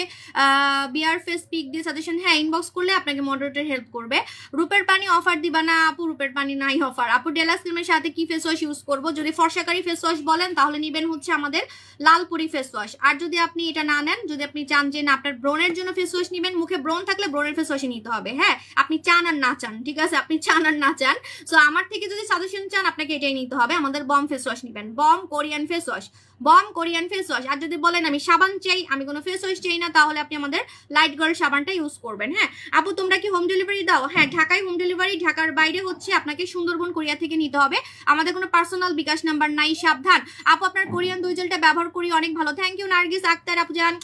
বিয়ার ফেস পিক দিয়ে সাজেশন, হ্যাঁ ইনবক্স করলে আপনাকে মডারেটর হেল্প করবে। রূপের পানি অফার দিবা না আপু? রূপের পানি নাই অফার। আপু ডেলাক্স ক্রিমের সাথে কি ফেস ওয়াশ ইউজ করবো? যদি ফর্সাকারি ফেস ওয়াশ বলেন তাহলে নিবেন হচ্ছে আমাদের লালপুরি ফেস ওয়াশ, আর যদি আপনি এটা না নেন, যদি আপনি চান যে না আপনার ব্রণের জন্য ফেস ওয়াশ নিবেন, মুখে ব্রণ থাকলে ব্রণের ফেস ওয়াশই নিতে হবে। হ্যাঁ আপনি চান আর না চান, ঠিক আছে, আপনি চান আর না চান, সো আমার থেকে যদি সাজেশন চান আপনাকে এটাই নিতে হবে, আমাদের বম ফেস ওয়াশ নিবেন, Bom Korean face wash, Bom Korean face wash. আর যদি বলেন আমি সাবান চাই, আমি কোনো ফেস ওয়াশ চাই না, তাহলে আপনি আমাদের লাইট গার্ল সাবানটা ইউজ করবেন। হ্যাঁ আপু তোমরা কি হোম ডেলিভারি দাও? হ্যাঁ ঢাকায় হোম ডেলিভারি, ঢাকার বাইরে হচ্ছে আপনাকে সুন্দরবন কোরিয়া থেকে নিতে হবে, আমাদের কোনো পার্সোনাল বিকাশ নাম্বার নাই, সাবধান। আপু আপনার কোরিয়ান দুই জেলটা ব্যবহার করি, অনেক ভালো, থ্যাংক ইউ নার্গিস আক্তার। আপু জান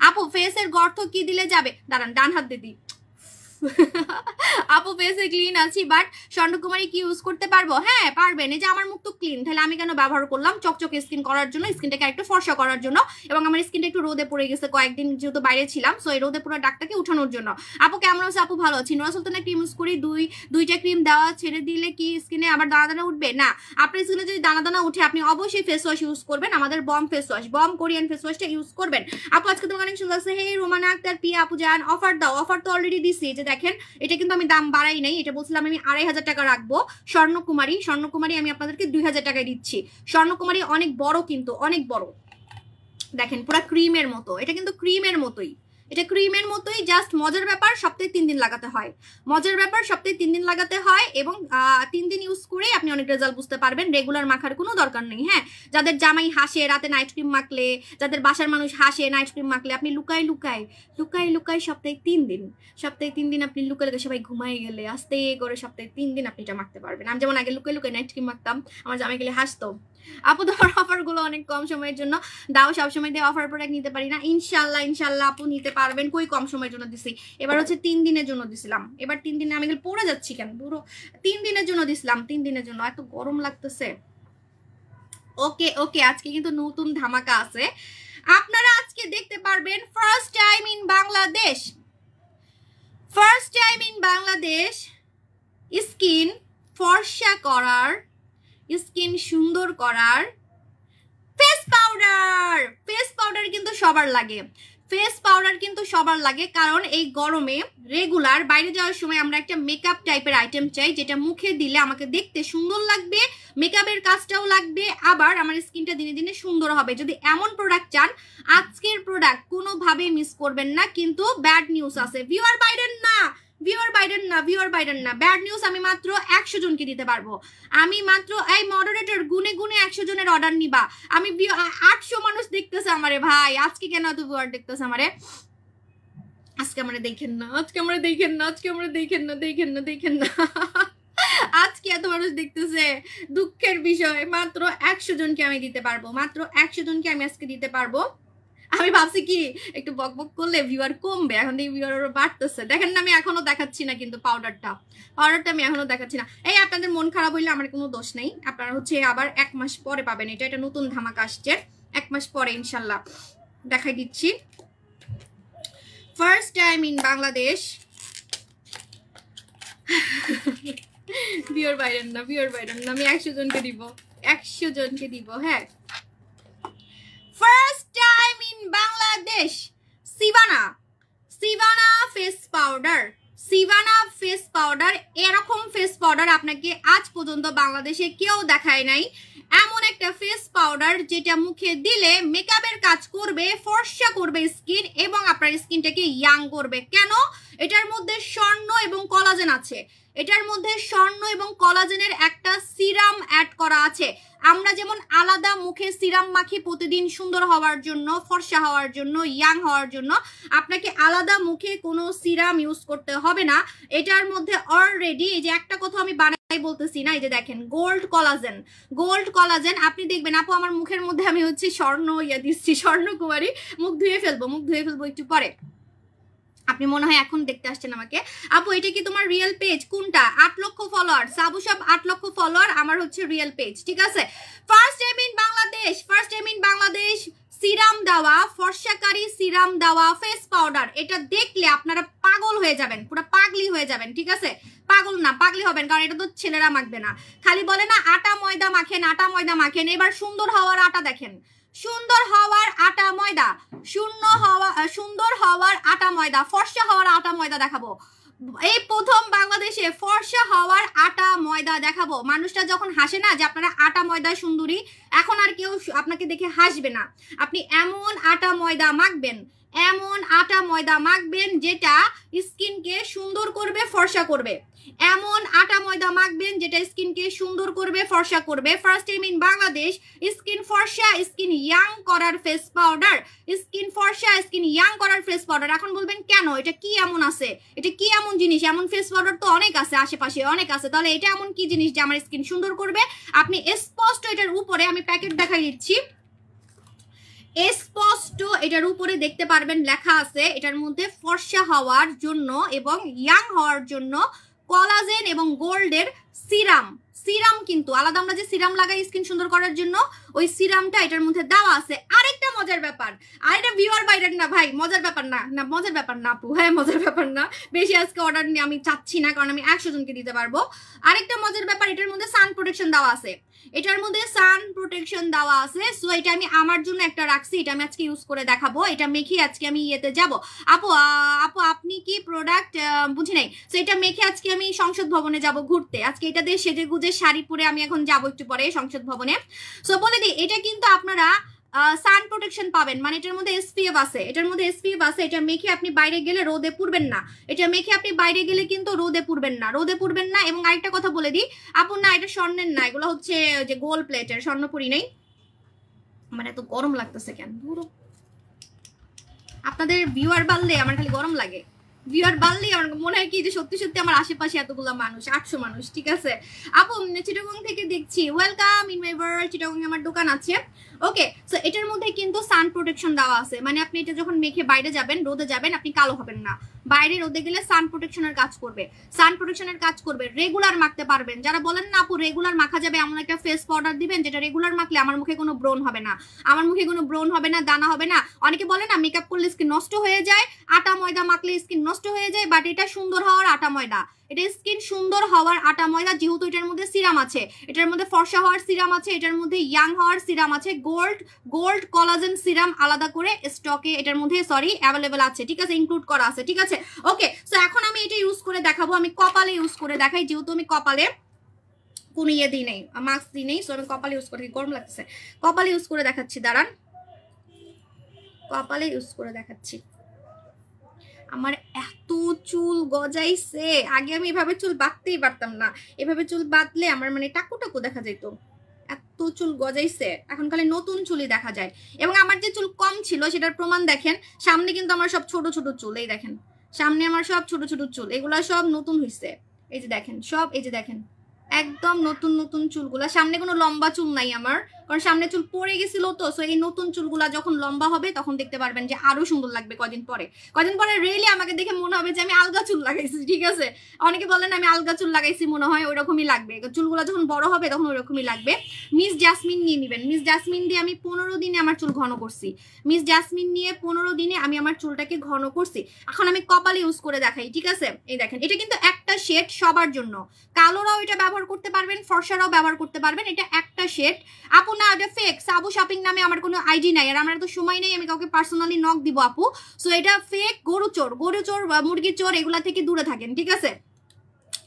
আপু ফেসের গর্ত কি দিলে যাবে? দাঁড়ান ডান হাত দিদি। আপু ফেসে ক্লিন আছি, বাট স্বর্ণকুমারী কি ইউজ করতে পারবো? হ্যাঁ পারবেন, এই যে আমার মুখ তো ক্লিন, তাহলে আমি কেন ব্যবহার করলাম? চকচকে স্কিন করার জন্য, স্কিনটাকে একটু ফর্সা করার জন্য, এবং আমার স্কিনটা একটু রোদে পড়ে গেছে কয়েকদিন যেহেতু বাইরে ছিলাম, সো এই রোদে পুরো ডাকটাকে উঠানোর জন্য। আপু কেমন আছে? আপু ভালো আছি। নোরা সুলতানা ক্রিম ইউজ করি, দুইটা ক্রিম দেওয়া ছেড়ে দিলে কি স্কিনে আবার দানা দানা উঠবে? না, আপনার স্কিনে যদি দানা দানা উঠে আপনি অবশ্যই ফেস ওয়াশ ইউজ করবেন, আমাদের Bom face wash, Bom Korean face ওয়াশটা ইউজ করবেন। আপু আজকে তোমার অনেক সুন্দর আছে। হে রোমানা আক্তার পিয়া আপু জান অফার দাও। অফার তো অলরেডি দিছি, যে দেখেন এটা কিন্তু আমি দাম বাড়াই নাই, এটা বলছিলাম আমি 2500 টাকা রাখবো। স্বর্ণকুমারী আমি আপনাদেরকে 2000 টাকায় দিচ্ছি। স্বর্ণকুমারী অনেক বড়, কিন্তু অনেক বড়, দেখেন পুরো ক্রিমের মতো, এটা কিন্তু ক্রিমের মতোই, এটা ক্রিমের মতোই, জাস্ট মজার ব্যাপার সপ্তাহে 3 দিন লাগাতে হয়। মজার ব্যাপার সপ্তাহে 3 দিন লাগাতে হয় এবং 3 দিন ইউজ করে আপনি অনেক রেজাল্ট বুঝতে পারবেন। রেগুলার মাখার কোনো দরকার নেই। হ্যাঁ, যাদের জামাই হাসে রাতে নাইট ক্রিম মাখলে, যাদের বাসার মানুষ হাসে নাইট ক্রিম মাখলে, আপনি লুকাই লুকাই সপ্তাহে 3 দিন, সপ্তাহে 3 দিন আপনি লুকাই লুকাই সবাই ঘুমাই গেলে আস্তে করে সপ্তাহে 3 দিন আপনি এটা মাখতে পারবেন। আমি যেমন আগে লুকাই লুকাই নাইট ক্রিম মাখতাম, আমার জামাই গেলে হাসতো। আপু তোমার অফারগুলো অনেক কম সময়ের জন্য দাও, সবসময় দিয়ে অফার প্রোডাক্ট নিতে পারি না। ইনশাল্লাহ ইনশাল্লাহ আপু নিতে পারবেন। কই কম সময়ের জন্য দিছি, এবার হচ্ছে 3 দিনের জন্য দিছিলাম। এবার 3 দিনে আমি পড়ে যাচ্ছি কেন, পুরো 3 দিনের জন্য দিছিলাম, 3 দিনের জন্য। এত গরম লাগতেছে। ওকে ওকে, আজকে কিন্তু নতুন ধামাকা আছে, আপনারা আজকে দেখতে পারবেন। First time in Bangladesh, first time in Bangladesh skin ফর্সা করার, স্কিন সুন্দর করার ফেস পাউডার। ফেস পাউডার কিন্তু সবার লাগে, ফেস পাউডার কিন্তু সবার লাগে, কারণ এই গরমে রেগুলার বাইরে যাওয়ার সময় আমরা একটা মেকআপ টাইপের আইটেম চাই, যেটা মুখে দিলে আমাকে দেখতে সুন্দর লাগবে, মেকআপের কাজটাও লাগবে, আবার আমার স্কিনটা দিনে দিনে সুন্দর হবে। যদি এমন প্রোডাক্ট চান, আজকের প্রোডাক্ট কোনোভাবেই মিস করবেন না। কিন্তু ব্যাড নিউজ আছে, ভিউয়ার বাইডেন না, ভিউয়ার বাইডেন না, ব্যাড নিউজ। আমি মাত্র 100 জনকে দিতে পারবো। আমি মাত্র, এই মডারেটর গুনে গুনে 100 জনের অর্ডার নিবা। আমি 800 মানুষ দেখতেছে আমারে ভাই, আজকে কেন এত ভিউয়ার দেখতেছে আমারে? আজকে আমরা দেখেন না, আজকে আমরা দেখেন না, আজকে আমরা দেখেন না, দেখেন না আজকে এত মানুষ দেখতেছে, দুঃখের বিষয়। মাত্র 100 জনকে আমি দিতে পারবো, মাত্র 100 জনকে আমি আজকে দিতে পারবো। আমি ভাবছি কি একটু বকবক করলে ভিউয়ার কমবে, এখন দেখি ভিউয়ার বাড়তেছে। দেখেন না, আমি এখনো দেখাচ্ছি না কিন্তু পাউডারটা আমি এখনো দেখাচ্ছি না। এই আপনাদের মন খারাপ হইলে আমার কোনো দোষ নেই, আপনারা হচ্ছে আবার 1 মাস পরে পাবেন। এটা নতুন ধামাকা আসছে, 1 মাস পরে ইনশাল্লাহ দেখাই দিচ্ছি। First time in Bangladesh, viewer Byron না, আমি 100 জনকে দিব, 100 জনকে দিব। হ্যাঁ, first time in Bangladesh সিভানা face powder, সিভানা face powder. এরকম ফেস পাউডার আপনাকে আজ পর্যন্ত বাংলাদেশে কেউ দেখায় নাই। এমন একটা ফেস পাউডার যেটা মুখে দিলে মেকআপের কাজ করবে, ফর্সা করবে স্কিন এবং আপনার স্কিনটাকে ইয়াং করবে। কেন? এটার মধ্যে স্বর্ণ এবং কলাজেন আছে, এটার মধ্যে স্বর্ণ এবং কলাজেনের একটা সিরাম অ্যাড করা আছে। আমরা যেমন আলাদা মুখে সিরাম মাখি প্রতিদিন সুন্দর হওয়ার জন্য, ফর্সা হওয়ার জন্য, ইয়াং হওয়ার জন্য, আপনাকে আলাদা মুখে কোনো সিরাম ইউজ করতে হবে না। এটার মধ্যে অলরেডি, এই যে একটা কথা আমি বানাই বলতেছি না, এই যে দেখেন গোল্ড কলাজেন। আপনি দেখবেন আপু আমার মুখের মধ্যে আমি হচ্ছে স্বর্ণ দিচ্ছি, স্বর্ণকুমারী। মুখ ধুয়ে ফেলবো একটু পরে। আপনি মনে হয় এখন দেখতে আসছেন আমাকে। আপু এটা কি তোমার রিয়েল পেজ? কোনটা? 8 লক্ষ ফলোয়ার, সাবু সব 8 লক্ষ ফলোয়ার, আমার হচ্ছে রিয়েল পেজ, ঠিক আছে। First time in Bangladesh serum দেওয়া, ফর্সাকারী সিরাম দেওয়া ফেস পাউডার। এটা দেখলে আপনারা পাগল হয়ে যাবেন, পুরো পাগলি হয়ে যাবেন, ঠিক আছে। পাগল না, পাগলি হবেন, কারণ এটা তো ছেলেরা মাখবে না। খালি বলে না আটা ময়দা মাখেন, এবার সুন্দর হওয়ার আটা দেখেন, সুন্দর হওয়ার আটা ময়দা, সুন্দর হওয়ার আটা ময়দা, ফর্সা হওয়ার আটা ময়দা দেখাবো। এই প্রথম বাংলাদেশে ফর্সা হওয়ার আটা ময়দা দেখাবো। মানুষটা যখন হাসে না যে আপনারা আটা ময়দা সুন্দরী, এখন আর কেউ আপনাকে দেখে হাসবে না। আপনি এমন আটা ময়দা মাখবেন যেটা স্কিনকে সুন্দর করবে, ফর্সা করবে। এমন আটা ময়দা মাখবেন যেটা স্কিনকে সুন্দর করবে, ফর্সা করবে। First time in Bangladesh skin ফর্সা, স্কিন ইয়াং করার ফেস পাউডার, স্কিন ফর্সা, স্কিন ইয়াং করার ফেস পাউডার। এখন বলবেন কেন, এটা কি এমন আছে, এটা কি এমন জিনিস? এমন ফেস পাউডার তো অনেক আছে, আশেপাশে অনেক আছে, তাহলে এটা এমন কি জিনিস যে আমার স্কিন সুন্দর করবে? আপনি স্পষ্ট এটার উপরে, আমি প্যাকেট দেখাই দিচ্ছি, স্পষ্ট এটার উপরে দেখতে পারবেন লেখা আছে এটার মধ্যে ফর্সা হওয়ার জন্য এবং ইয়াং হওয়ার জন্য কোলাজেন এবং গোল্ডের সিরাম। কিন্তু আলাদা আমরা যে সিরাম লাগাই স্কিন সুন্দর করার জন্য, ওই সিরামটা এটার মধ্যে দেওয়া আছে। আরেকটা মজার ব্যাপার, আর এটা ভিউয়ার বাইরের না ভাই, মজার ব্যাপার না আপু, হ্যাঁ মজার ব্যাপার না। বেশি আজকে অর্ডার নিয়ে আমি চাচ্ছি না, কারণ আমি 100 জনকে দিতে পারবো। আরেকটা মজার ব্যাপার, এটার মধ্যে সান প্রোটেকশন দেওয়া আছে, সো এটা আমি আমার জন্য একটা রাখছি, এটা আমি আজকে ইউজ করে দেখাবো। এটা মেখে আজকে আমি ইয়েতে যাব। আপু আপনি কি প্রোডাক্ট বুঝি নাই। সো এটা মেখে আজকে আমি সংসদ ভবনে যাব ঘুরতে। আজকে এটা দিয়ে সেজে গুজে শাড়ি পরে আমি এখন যাবো একটু পরে সংসদ ভবনে। সো বলে দিই, এটা কিন্তু আপনারা সান প্রোটেকশন পাবেন, মানে এটার মধ্যে এসপিএফ আছে, এটার মধ্যে এসপিএফ আছে। এটা মেখে আপনি বাইরে গেলে রোদে পুড়বেন না, এটা মেখে আপনি বাইরে গেলে কিন্তু রোদে পুড়বেন না, রোদে পুড়বেন না। এবং আরেকটা কথা বলে দিই আপু, না এটা স্বর্ণের না, এগুলো হচ্ছে যে গোল্ড প্লেটের, স্বর্ণপুরি নেই। আমার এত গরম লাগতেছে কেন, আপনাদের ভিউয়ার বাড়লে আমার খালি গরম লাগে, ভিউয়ার বাড়লেই আমার মনে হয় কি যে সত্যি সত্যি আমার আশেপাশে এতগুলো মানুষ, 800 মানুষ, ঠিক আছে। আপু চিটাগং থেকে দেখছি, welcome in my world. Chittagong আমার দোকান আছে। ওকে, সো এটার মধ্যে কিন্তু সান প্রোটেকশন দেওয়া আছে, মানে আপনি এটা যখন মেখে বাইরে যাবেন, রোদে যাবেন, আপনি কালো হবেন না। বাইরে রোদে গেলে সান প্রোটেকশনের কাজ করবে, সান প্রোটেকশনের কাজ করবে। রেগুলার মাখতে পারবেন। যারা বলেন না আপু রেগুলার মাখা যাবে, এমন একটা ফেস পাউডার দিবেন যেটা রেগুলার মাখলে আমার মুখে কোনো ব্রণ হবে না, আমার মুখে কোনো ব্রণ হবে না, দানা হবে না। অনেকে বলে না মেকআপ করলে স্কিন নষ্ট হয়ে যায়, আটা ময়দা মাখলে স্কিন নষ্ট হয়ে যায়, বাট এটা সুন্দর হওয়ার আটা ময়দা, এটা স্কিন সুন্দর হওয়ার আটা ময়দা। যেহেতু এটার মধ্যে সিরাম আছে, এটার মধ্যে ফর্সা হওয়ার সিরাম আছে, এটার মধ্যে ইয়াং হওয়ার সিরাম আছে, গোল্ড কোলাজেন সিরাম আলাদা করে স্টকে এটার মধ্যে অ্যাভেলেবেল আছে, ঠিক আছে, ইনক্লুড করা আছে, ঠিক আছে। ওকে, সো এখন আমি এটা ইউজ করে দেখাবো, আমি কপালে ইউজ করে দেখাই, যেহেতু আমি কপালে কোনো ইয়ে দিই নেই, মাস্ক দিই নেই, সো আমি কপালে ইউজ করে, গরম লাগতেছে, কপালে ইউজ করে দেখাচ্ছি, দাঁড়ান, কপালে ইউজ করে দেখাচ্ছি। আমার এত চুল গজাইছে, আগে আমি এভাবে চুল বাঁধতেই পারতাম না, এভাবে চুল বাঁধলে আমার মানে টাকু টাকু দেখা যেত, এত চুল গজাইছে, এখন খালি নতুন চুলই দেখা যায়। এবং আমার যে চুল কম ছিল সেটার প্রমাণ দেখেন, সামনে কিন্তু আমার সব ছোট ছোট চুল, এই দেখেন সামনে আমার সব ছোট ছোট চুল, এগুলা সব নতুন হয়েছে, এই যে দেখেন সব, এই যে দেখেন একদম নতুন নতুন চুলগুলা। সামনে কোনো লম্বা চুল নাই আমার, কারণ সামনে চুল পড়ে গেছিল তো, সো এই নতুন চুলগুলা যখন লম্বা হবে তখন দেখতে পারবেন যে আরো সুন্দর লাগবে। কদিন পরে রিয়েলি আমাকে দেখে মনে হবে যে আমি আলগা চুল লাগাইছি, ঠিক আছে। অনেকে বলেন আমি আলগা চুল লাগাইছি, মনে হয় ওইরকমই লাগবে, চুলগুলা যখন বড় হবে তখন ওইরকমই লাগবে। মিস জাসমিন নিয়ে নিবেন, মিস জাসমিন দিয়ে আমি 15 দিনে আমার চুল ঘন করছি, মিস জাসমিন নিয়ে 15 দিনে আমি আমার চুলটাকে ঘন করছি। এখন আমি কপালে ইউজ করে দেখাই, ঠিক আছে। এই দেখেন, এটা কিন্তু একটা শেড সবার জন্য, কালোরাও এটা ব্যবহার করতে পারবেন, ফর্সারাও ব্যবহার করতে পারবেন, এটা একটা শেড। আপু না এটা ফেক, সাবু শপিং নামে আমার কোনো আইডি নাই, আর আমার তো সময় নেই আমি কাউকে পার্সোনালি নক দিব আপু, সো এটা ফেক, গরু চোর মুরগি চোর এগুলা থেকে দূরে থাকেন, ঠিক আছে।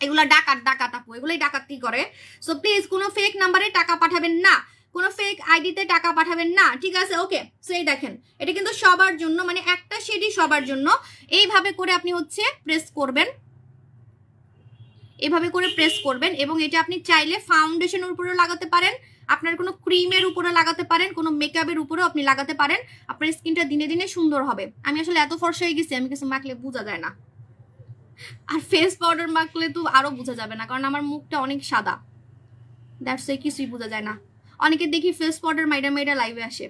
এগুলা ডাকাত আপু, এগুলাই ডাকাতি করে, সো প্লিজ কোনো ফেক নাম্বারে টাকা পাঠাবেন না, কোনো ফেক আইডিতে টাকা পাঠাবেন না, ঠিক আছে। ওকে, সো এই দেখেন এটা কিন্তু সবার জন্য, মানে একটা শেডই সবার জন্য। এইভাবে করে আপনি হচ্ছে প্রেস করবেন, এভাবে করে প্রেস করবেন, এবং এটা আপনি চাইলে ফাউন্ডেশনের উপরেও লাগাতে পারেন, আপনার কোনো ক্রিমের উপরে লাগাতে পারেন, কোনো মেকআপের উপরেও আপনি লাগাতে পারেন, আপনার স্কিনটা দিনে দিনে সুন্দর হবে। আমি আসলে এত ফর্সা হয়ে গেছি, আমি কিছু মাখলে বোঝা যায় না, আর ফেস পাউডার মাখলে তো আরো বোঝা যাবে না, কারণ আমার মুখটা অনেক সাদা, দ্যাটস ওয়াই কিছুই বোঝা যায় না। অনেকে দেখি ফেস পাউডার মাইডা লাইভে আসে,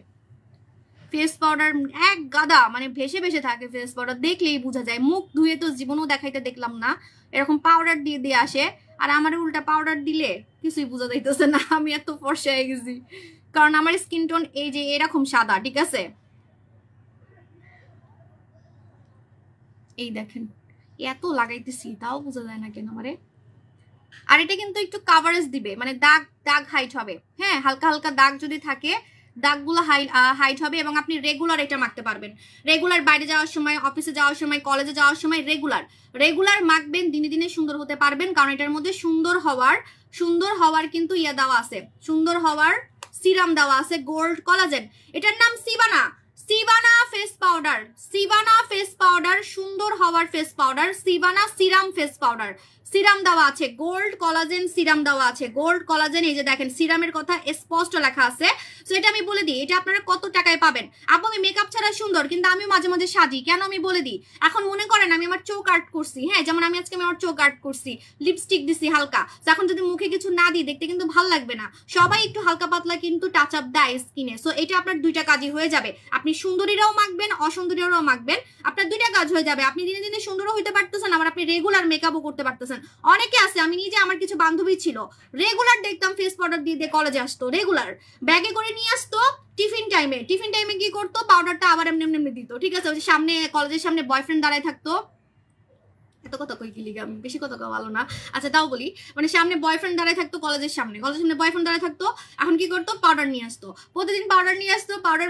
ফেস পাউডার এক গাদা মানে ভেসে ভেসে থাকে, ফেস পাউডার দেখলেই বোঝা যায়, মুখ ধুয়ে তো জীবনেও দেখাইতে দেখলাম না, এরকম পাউডার দিয়ে দিয়ে আসে, আর আমার উল্টা পাউডার দিলে কিছুই বোঝা যাইতেছে না আমি এত ফর্সা হয়ে গেছি, কারণ আমার স্কিন টোন এই যে এরকম সাদা, ঠিক আছে। এই দেখেন এত লাগাইতেছি তাও বোঝা যায় না কেন আমারে। আর এটা কিন্তু একটু কাভারেজ দিবে, মানে দাগ হাইট হবে, হ্যাঁ হালকা হালকা দাগ যদি থাকে দাগগুলো হাইট হবে, এবং আপনি রেগুলার এটা মাখতে পারবেন, রেগুলার বাইরে যাওয়ার সময়, অফিসে যাওয়ার সময়, কলেজে যাওয়ার সময় রেগুলার মাখবেন, দিনে দিনে সুন্দর হতে পারবেন, কারণ এটার মধ্যে সুন্দর হওয়ার কিন্তু ইয়া দেওয়া আছে, সুন্দর হওয়ার সিরাম দেওয়া আছে, গোল্ড কোলাজেন। এটার নাম সিবানা ফেস পাউডার, সুন্দর হওয়ার ফেস পাউডার, সিবানা সিরাম ফেস পাউডার, সিরাম দেওয়া আছে, গোল্ড কোলাজেন সিরাম দেওয়া আছে, গোল্ড কোলাজেন, এই যে দেখেন সিরামের কথা স্পষ্ট লেখা আছে। সো এটা আমি বলে দিই, এটা আপনারা কত টাকায় পাবেন। আপু আমি মেকআপ ছাড়া সুন্দর, কিন্তু আমি মাঝে মাঝে সাজি, কেন আমি বলে দিই। এখন মনে করেন আমি আমার চোখ আর্ট করছি, হ্যাঁ যেমন আমি আজকে আমার চোখ আর্ট করছি, লিপস্টিক দিছি হালকা, এখন যদি মুখে কিছু না দিই দেখতে কিন্তু ভালো লাগবে না, সবাই একটু হালকা পাতলা কিন্তু টাচ আপ দেয় স্কিনে। সো এটা আপনার দুইটা কাজই হয়ে যাবে, আপনি সুন্দরীরাও মাখবেন, অসুন্দরীরাও মাখবেন, আপনার দুইটা কাজ হয়ে যাবে, আপনি দিনে দিনে সুন্দরও হইতে পারতেছেন, আবার আপনি রেগুলার মেকআপও করতে পারতেছেন। অনেকে আছে, আমি নিজে, আমার কিছু বান্ধবী ছিল রেগুলার দেখতাম ফেস পাউডার দিয়ে দিয়ে কলেজে আসতো, রেগুলার ব্যাগে করে নিয়ে আসতো, টিফিন টাইমে কি করতো, পাউডারটা আবার এমনি এমনি দিত, ঠিক আছে। ওই সামনে কলেজের সামনে বয়ফ্রেন্ড দাঁড়ায় থাকতো, এত কথা কই কি লিগা, আমি বেশি কথা কওয়া ভালো না। আচ্ছা তাও বলি, মানে সামনে বয়ফ্রেন্ড দাঁড়ায় থাকতো, কলেজের সামনে বয়ফ্রেন্ড দাঁড়ায় থাকতো, এখন কি করতো, পাউডার নিয়ে আসতো, প্রতিদিন পাউডার নিয়ে আসতো, পাউডার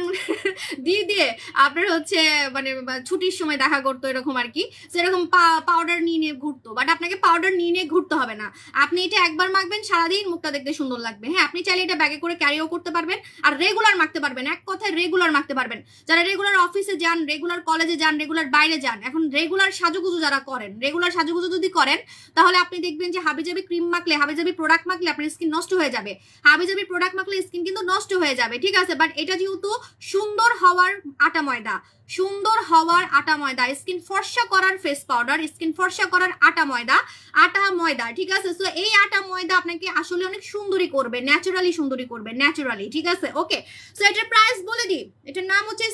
দিয়ে দিয়ে আপনার হচ্ছে মানে ছুটির সময় দেখা করতো এরকম আর কি, সেরকম পাউডার নিয়ে নিয়ে ঘুরতো। বাট আপনাকে পাউডার নিয়ে নিয়ে ঘুরতে হবে না, আপনি এটা একবার মাখবেন, সারাদিন মুখটা দেখতে সুন্দর লাগবে। হ্যাঁ, আপনি চাইলে এটা ব্যাগে করে ক্যারিও করতে পারবেন, আর রেগুলার মাখতে পারবেন, এক কথায় রেগুলার মাখতে পারবেন। যারা রেগুলার অফিসে যান, রেগুলার কলেজে যান, রেগুলার বাইরে যান, এখন রেগুলার সাজুগুজু যারা করেন, রেগুলার সাজুগুজু যদি করেন, তাহলে আপনি দেখবেন যে হাবিজাবি ক্রিম মাখলে, হাবিজাবি প্রোডাক্ট মাখলে আপনার স্কিন নষ্ট হয়ে যাবে। হাবিজাবি প্রোডাক্ট মাখলে স্কিন কিন্তু নষ্ট হয়ে যাবে, ঠিক আছে। বাট এটা যেহেতু সুন্দর হওয়ার আটা ময়দা, সুন্দর হওয়ার আটা ময়দা, স্কিন ফর্সা করার ফেস পাউডার, স্কিন ফর্সা করার আটা ময়দা, ঠিক আছে। সো এই আটা ময়দা আপনাকে আসলে অনেক সুন্দরী করবে, ন্যাচারালি সুন্দরী করবে, ন্যাচারালি, ঠিক আছে। ওকে, সো এটার প্রাইস বলে দিই, এটার নাম হচ্ছে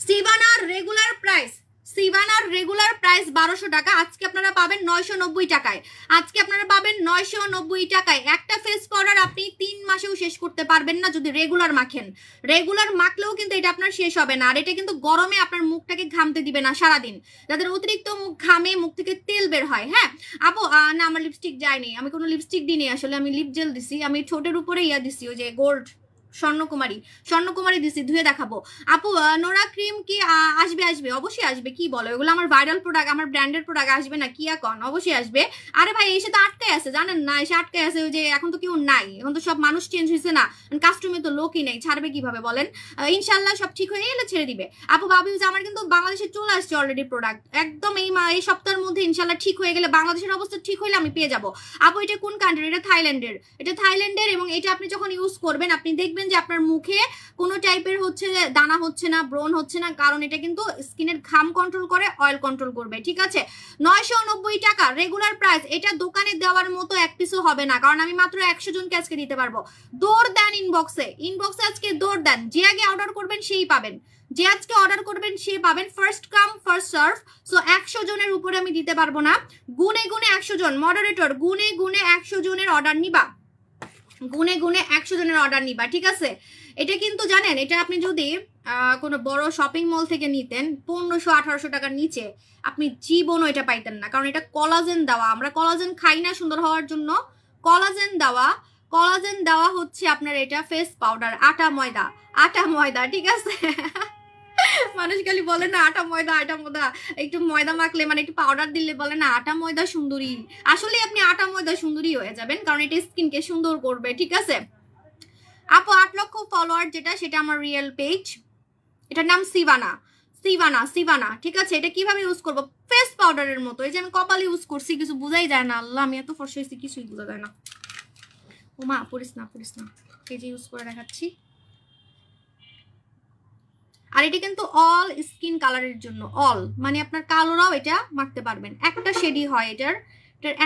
সিভানার রেগুলার প্রাইস, সিভানার রেগুলার প্রাইস 1200 টাকা, আজকে আপনারা পাবেন 990 টাকায়, আজকে আপনারা পাবেন 990 টাকায়। একটা ফেস পাউডার আপনি 3 মাসেও শেষ করতে পারবেন না যদি রেগুলার মাখেন, রেগুলার মাখলেও কিন্তু এটা আপনার শেষ হবে না। আর এটা কিন্তু গরমে আপনার মুখটাকে ঘামতে দিবে না সারাদিন, যাদের অতিরিক্ত মুখ ঘামে, মুখ থেকে তেল বের হয়। হ্যাঁ আপু, না আমার লিপস্টিক যায়নি, আমি কোনো লিপস্টিক দিইনি আসলে, আমি লিপ জেল দিছি, আমি ঠোঁটের উপরে ইয়া দিছি, ওই যে গোল্ড স্বর্ণকুমারী দিছি, ধুয়ে দেখাবো। আপু নোরা ক্রিম কি আসবে? অবশ্যই আসবে, কি বলো, এগুলো আমার ভাইরাল প্রোডাক্ট, আমার ব্র্যান্ডের প্রোডাক্ট, আসবে না কি এখন? অবশ্যই আসবে। আরে ভাই এসে তো আটকায় আছে, জানেন না, এসে আটকায় আছে, ওই যে এখন তো কেউ নাই, এখন তো সব মানুষ চেঞ্জ হয়েছে না, কাস্টমে তো লোকই নেই, ছাড়বে কিভাবে বলেন? ইনশাল্লাহ সব ঠিক হয়ে গেলে ছেড়ে দিবে। আপু ভাবি যে আমার কিন্তু বাংলাদেশে চলে আসছে অলরেডি প্রোডাক্ট, একদম এই সপ্তাহের মধ্যে ইনশাল্লাহ ঠিক হয়ে গেলে, বাংলাদেশের অবস্থা ঠিক হইলে আমি পেয়ে যাবো। আপু এটা কোন কান্ট্রি? এটা থাইল্যান্ডের, এবং এটা আপনি যখন ইউজ করবেন আপনি দেখবেন যে আপনার মুখে কোনো টাইপের হচ্ছে দানা হচ্ছে না, ব্রণ হচ্ছে না, কারণ এটা কিন্তু স্কিনের ঘাম কন্ট্রোল করে, অয়েল কন্ট্রোল করবে, ঠিক আছে। 990 টাকা রেগুলার প্রাইস, এটা দোকানে দেওয়ার মতো এক পিসও হবে না, কারণ আমি মাত্র 100 জনকে আজকে দিতে পারবো। দৌড় দেন ইনবক্সে আজকে দৌড় দেন, যে আগে অর্ডার করবেন সেই পাবেন, যে আজকে অর্ডার করবেন সে পাবেন, first come first serve. So 100 জনের উপরে আমি দিতে পারবো না, গুনে 100 জন, মডারেটর গুনে 100 জনের অর্ডার নিবা, গুনে 100 জনের অর্ডার নিবা, ঠিক আছে। এটা কিন্তু জানেন, এটা আপনি যদি কোনো বড় শপিং মল থেকে নিতেন 1500-1800 টাকার নিচে, আপনি জীবনও এটা পাইতেন না, কারণ এটা কলাজেন দেওয়া, আমরা কলাজেন খাই না সুন্দর হওয়ার জন্য, কলাজেন দেওয়া হচ্ছে আপনার এটা ফেস পাউডার, আটা ময়দা, ঠিক আছে। মানুষ খালি বলে না আটা ময়দা, একটু ময়দা মাখলে মানে একটু পাউডার দিলে বলে না আটা ময়দা সুন্দরী, আসলে আপনি আটা ময়দা সুন্দরী হয়ে যাবেন, কারণ এটা স্কিনকে সুন্দর করবে, ঠিক আছে। আপু 8 লক্ষ ফলোয়ার যেটা, সেটা আমার রিয়েল পেজ, এটার নাম সিভানা, ঠিক আছে। এটা কিভাবে ইউজ করবো? ফেস পাউডারের মতো, এই যে আমি কপালে ইউজ করছি, কিছু বোঝাই যায় না, আল্লাহ আমি এত ফর্সা হয়েছি, কিছুই বোঝা যায় না। ও মা, পড়িস না, এই যে ইউজ করে দেখাচ্ছি। আর এটা কিন্তু অল স্কিন কালারের জন্য, অল মানে আপনার কালোরাও এটা মাখতে পারবেন, একটা শেডই হয়, এটার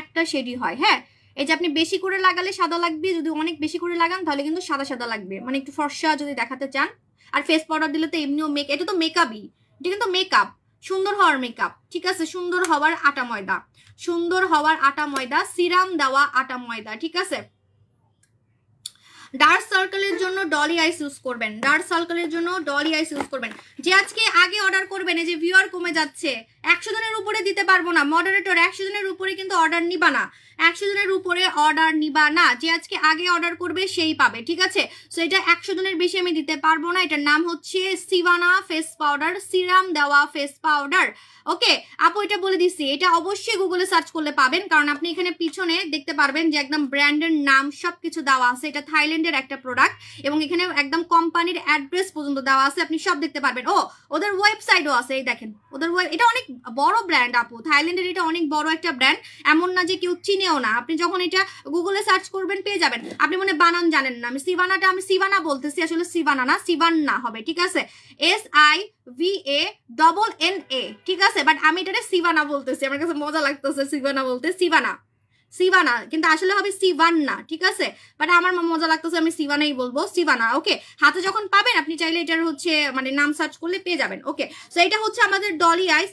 একটা শেডই হয়। হ্যাঁ, এই যে আপনি বেশি করে লাগালে সাদা লাগবে, যদি অনেক বেশি করে লাগান তাহলে কিন্তু সাদা লাগবে, মানে একটু ফর্সা যদি দেখাতে চান। আর ফেস পাউডার দিলে তো এমনিও এটা তো মেকআপই, এটা কিন্তু মেকআপ, সুন্দর হওয়ার মেকআপ, ঠিক আছে। সুন্দর হওয়ার আটা ময়দা, সিরাম দেওয়া আটা ময়দা, ঠিক আছে। ডার্ক সার্কেলের জন্য ডলি আইস ইউজ করবেন, যে আজকে আগে অর্ডার করবেন। এই যে ভিউয়ার কমে যাচ্ছে, 100 জনের উপরে দিতে পারবো না, মডারেটর 100 জনের উপরে কিন্তু অর্ডার নিবা না, 100 জনের উপরে অর্ডার নিবা না, যে আজকে আগে অর্ডার করবে সেই পাবে, ঠিক আছে। সো এটা 100 জনের বেশি আমি দিতে পারবো না। এটার নাম হচ্ছে সিভানা ফেস পাউডার, সিরাম দেওয়া ফেস পাউডার। ওকে আপু, এটা বলে দিচ্ছি, এটা অবশ্যই গুগলে সার্চ করলে পাবেন, কারণ আপনি এখানে পিছনে দেখতে পারবেন যে একদম ব্র্যান্ডের নাম সবকিছু দেওয়া আছে। এটা থাইল্যান্ডের একটা প্রোডাক্ট, এবং এখানে একদম কোম্পানির অ্যাড্রেস পর্যন্ত দেওয়া আছে, আপনি সব দেখতে পারবেন। ও ওদের ওয়েবসাইটও আছে, এই দেখেন ওদের এটা অনেক বড় ব্র্যান্ড আপু, থাইল্যান্ডের এটা অনেক বড় একটা ব্র্যান্ড, এমন না যে কেউ চিনেও না। আপনি যখন এটা গুগলে সার্চ করবেন পেয়ে যাবেন। আপনি মনে বানান জানেন না, আমি সিভানা বলতেছি, আসলে সিভান্না হবে, ঠিক আছে। SIVANNA, ঠিক আছে। বাট আমি এটা সিভানা বলতেছি, আমার কাছে মজা লাগতেছে সিভানা বলতে, সিভানা কিন্তু আসলে হবে সিভান্না, ঠিক আছে। বাট আমার মজা লাগতেছে, আমি সিভানাই বলবো, সিভানা। ওকে, হাতে যখন পাবেন আপনি চাইলে এটার হচ্ছে মানে নাম সার্চ করলে পেয়ে যাবেন। ওকে, সো এটা হচ্ছে আমাদের ডলি আইস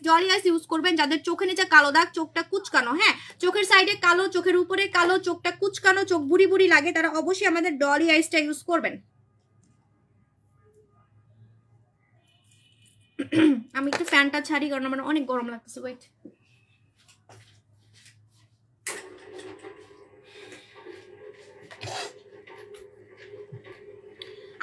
ইউজ করবেন যাদের চোখের নিচে কালো দাগ, চোখটা কুচকানো, হ্যাঁ চোখের সাইডে কালো, চোখের উপরে কালো, চোখটা কুচকানো, চোখ বুড়ি লাগে, তারা অবশ্যই আমাদের ডলি আইসটা ইউজ করবেন। আমি একটু ফ্যানটা ছাড়ি কারণ আমার অনেক গরম লাগতেছে। ওয়েট,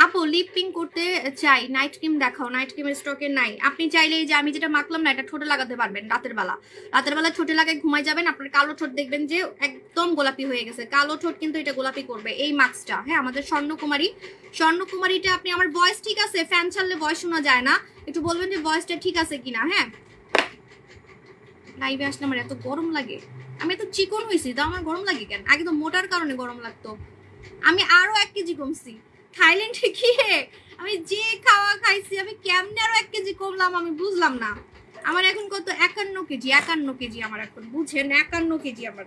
আপু লিপ পিং করতে চাই, নাইট ক্রিম দেখাও। নাইট ক্রিমের স্টকে নাই। আপনি চাইলে যে আমি যেটা মাখলাম না, এটা ঠোঁটে লাগাতে পারবেন রাতের বেলা। রাতের বেলা ঠোঁটে লাগায় ঘুমাই যাবেন, আপনার কালো ঠোঁট দেখবেন যে একদম গোলাপি হয়ে গেছে। কালো ঠোঁট কিন্তু এটা গোলাপি করবে এই মাস্কটা। হ্যাঁ, আমাদের স্বর্ণকুমারী, স্বর্ণকুমারীটা আপনি, আমার ভয়েস ঠিক আছে? ফ্যান ছাড়লে ভয়েস শোনা যায় না, একটু বলবেন যে ভয়েসটা ঠিক আছে কিনা। হ্যাঁ, লাইভে আসলে আমার এত গরম লাগে। আমি এত চিকন হয়েছি তো আমার গরম লাগে কেন? আগে তো মোটার কারণে গরম লাগতো। আমি আরো 1 কেজি কমছি থাইল্যান্ডে গিয়ে। আমি যে খাওয়া খাইছি, আমি কেমনে আরো 1 কেজি কমলাম আমি বুঝলাম না। আমার এখন কত? 51 কেজি। 51 কেজি আমার এখন, বুঝেন? 51 কেজি আমার,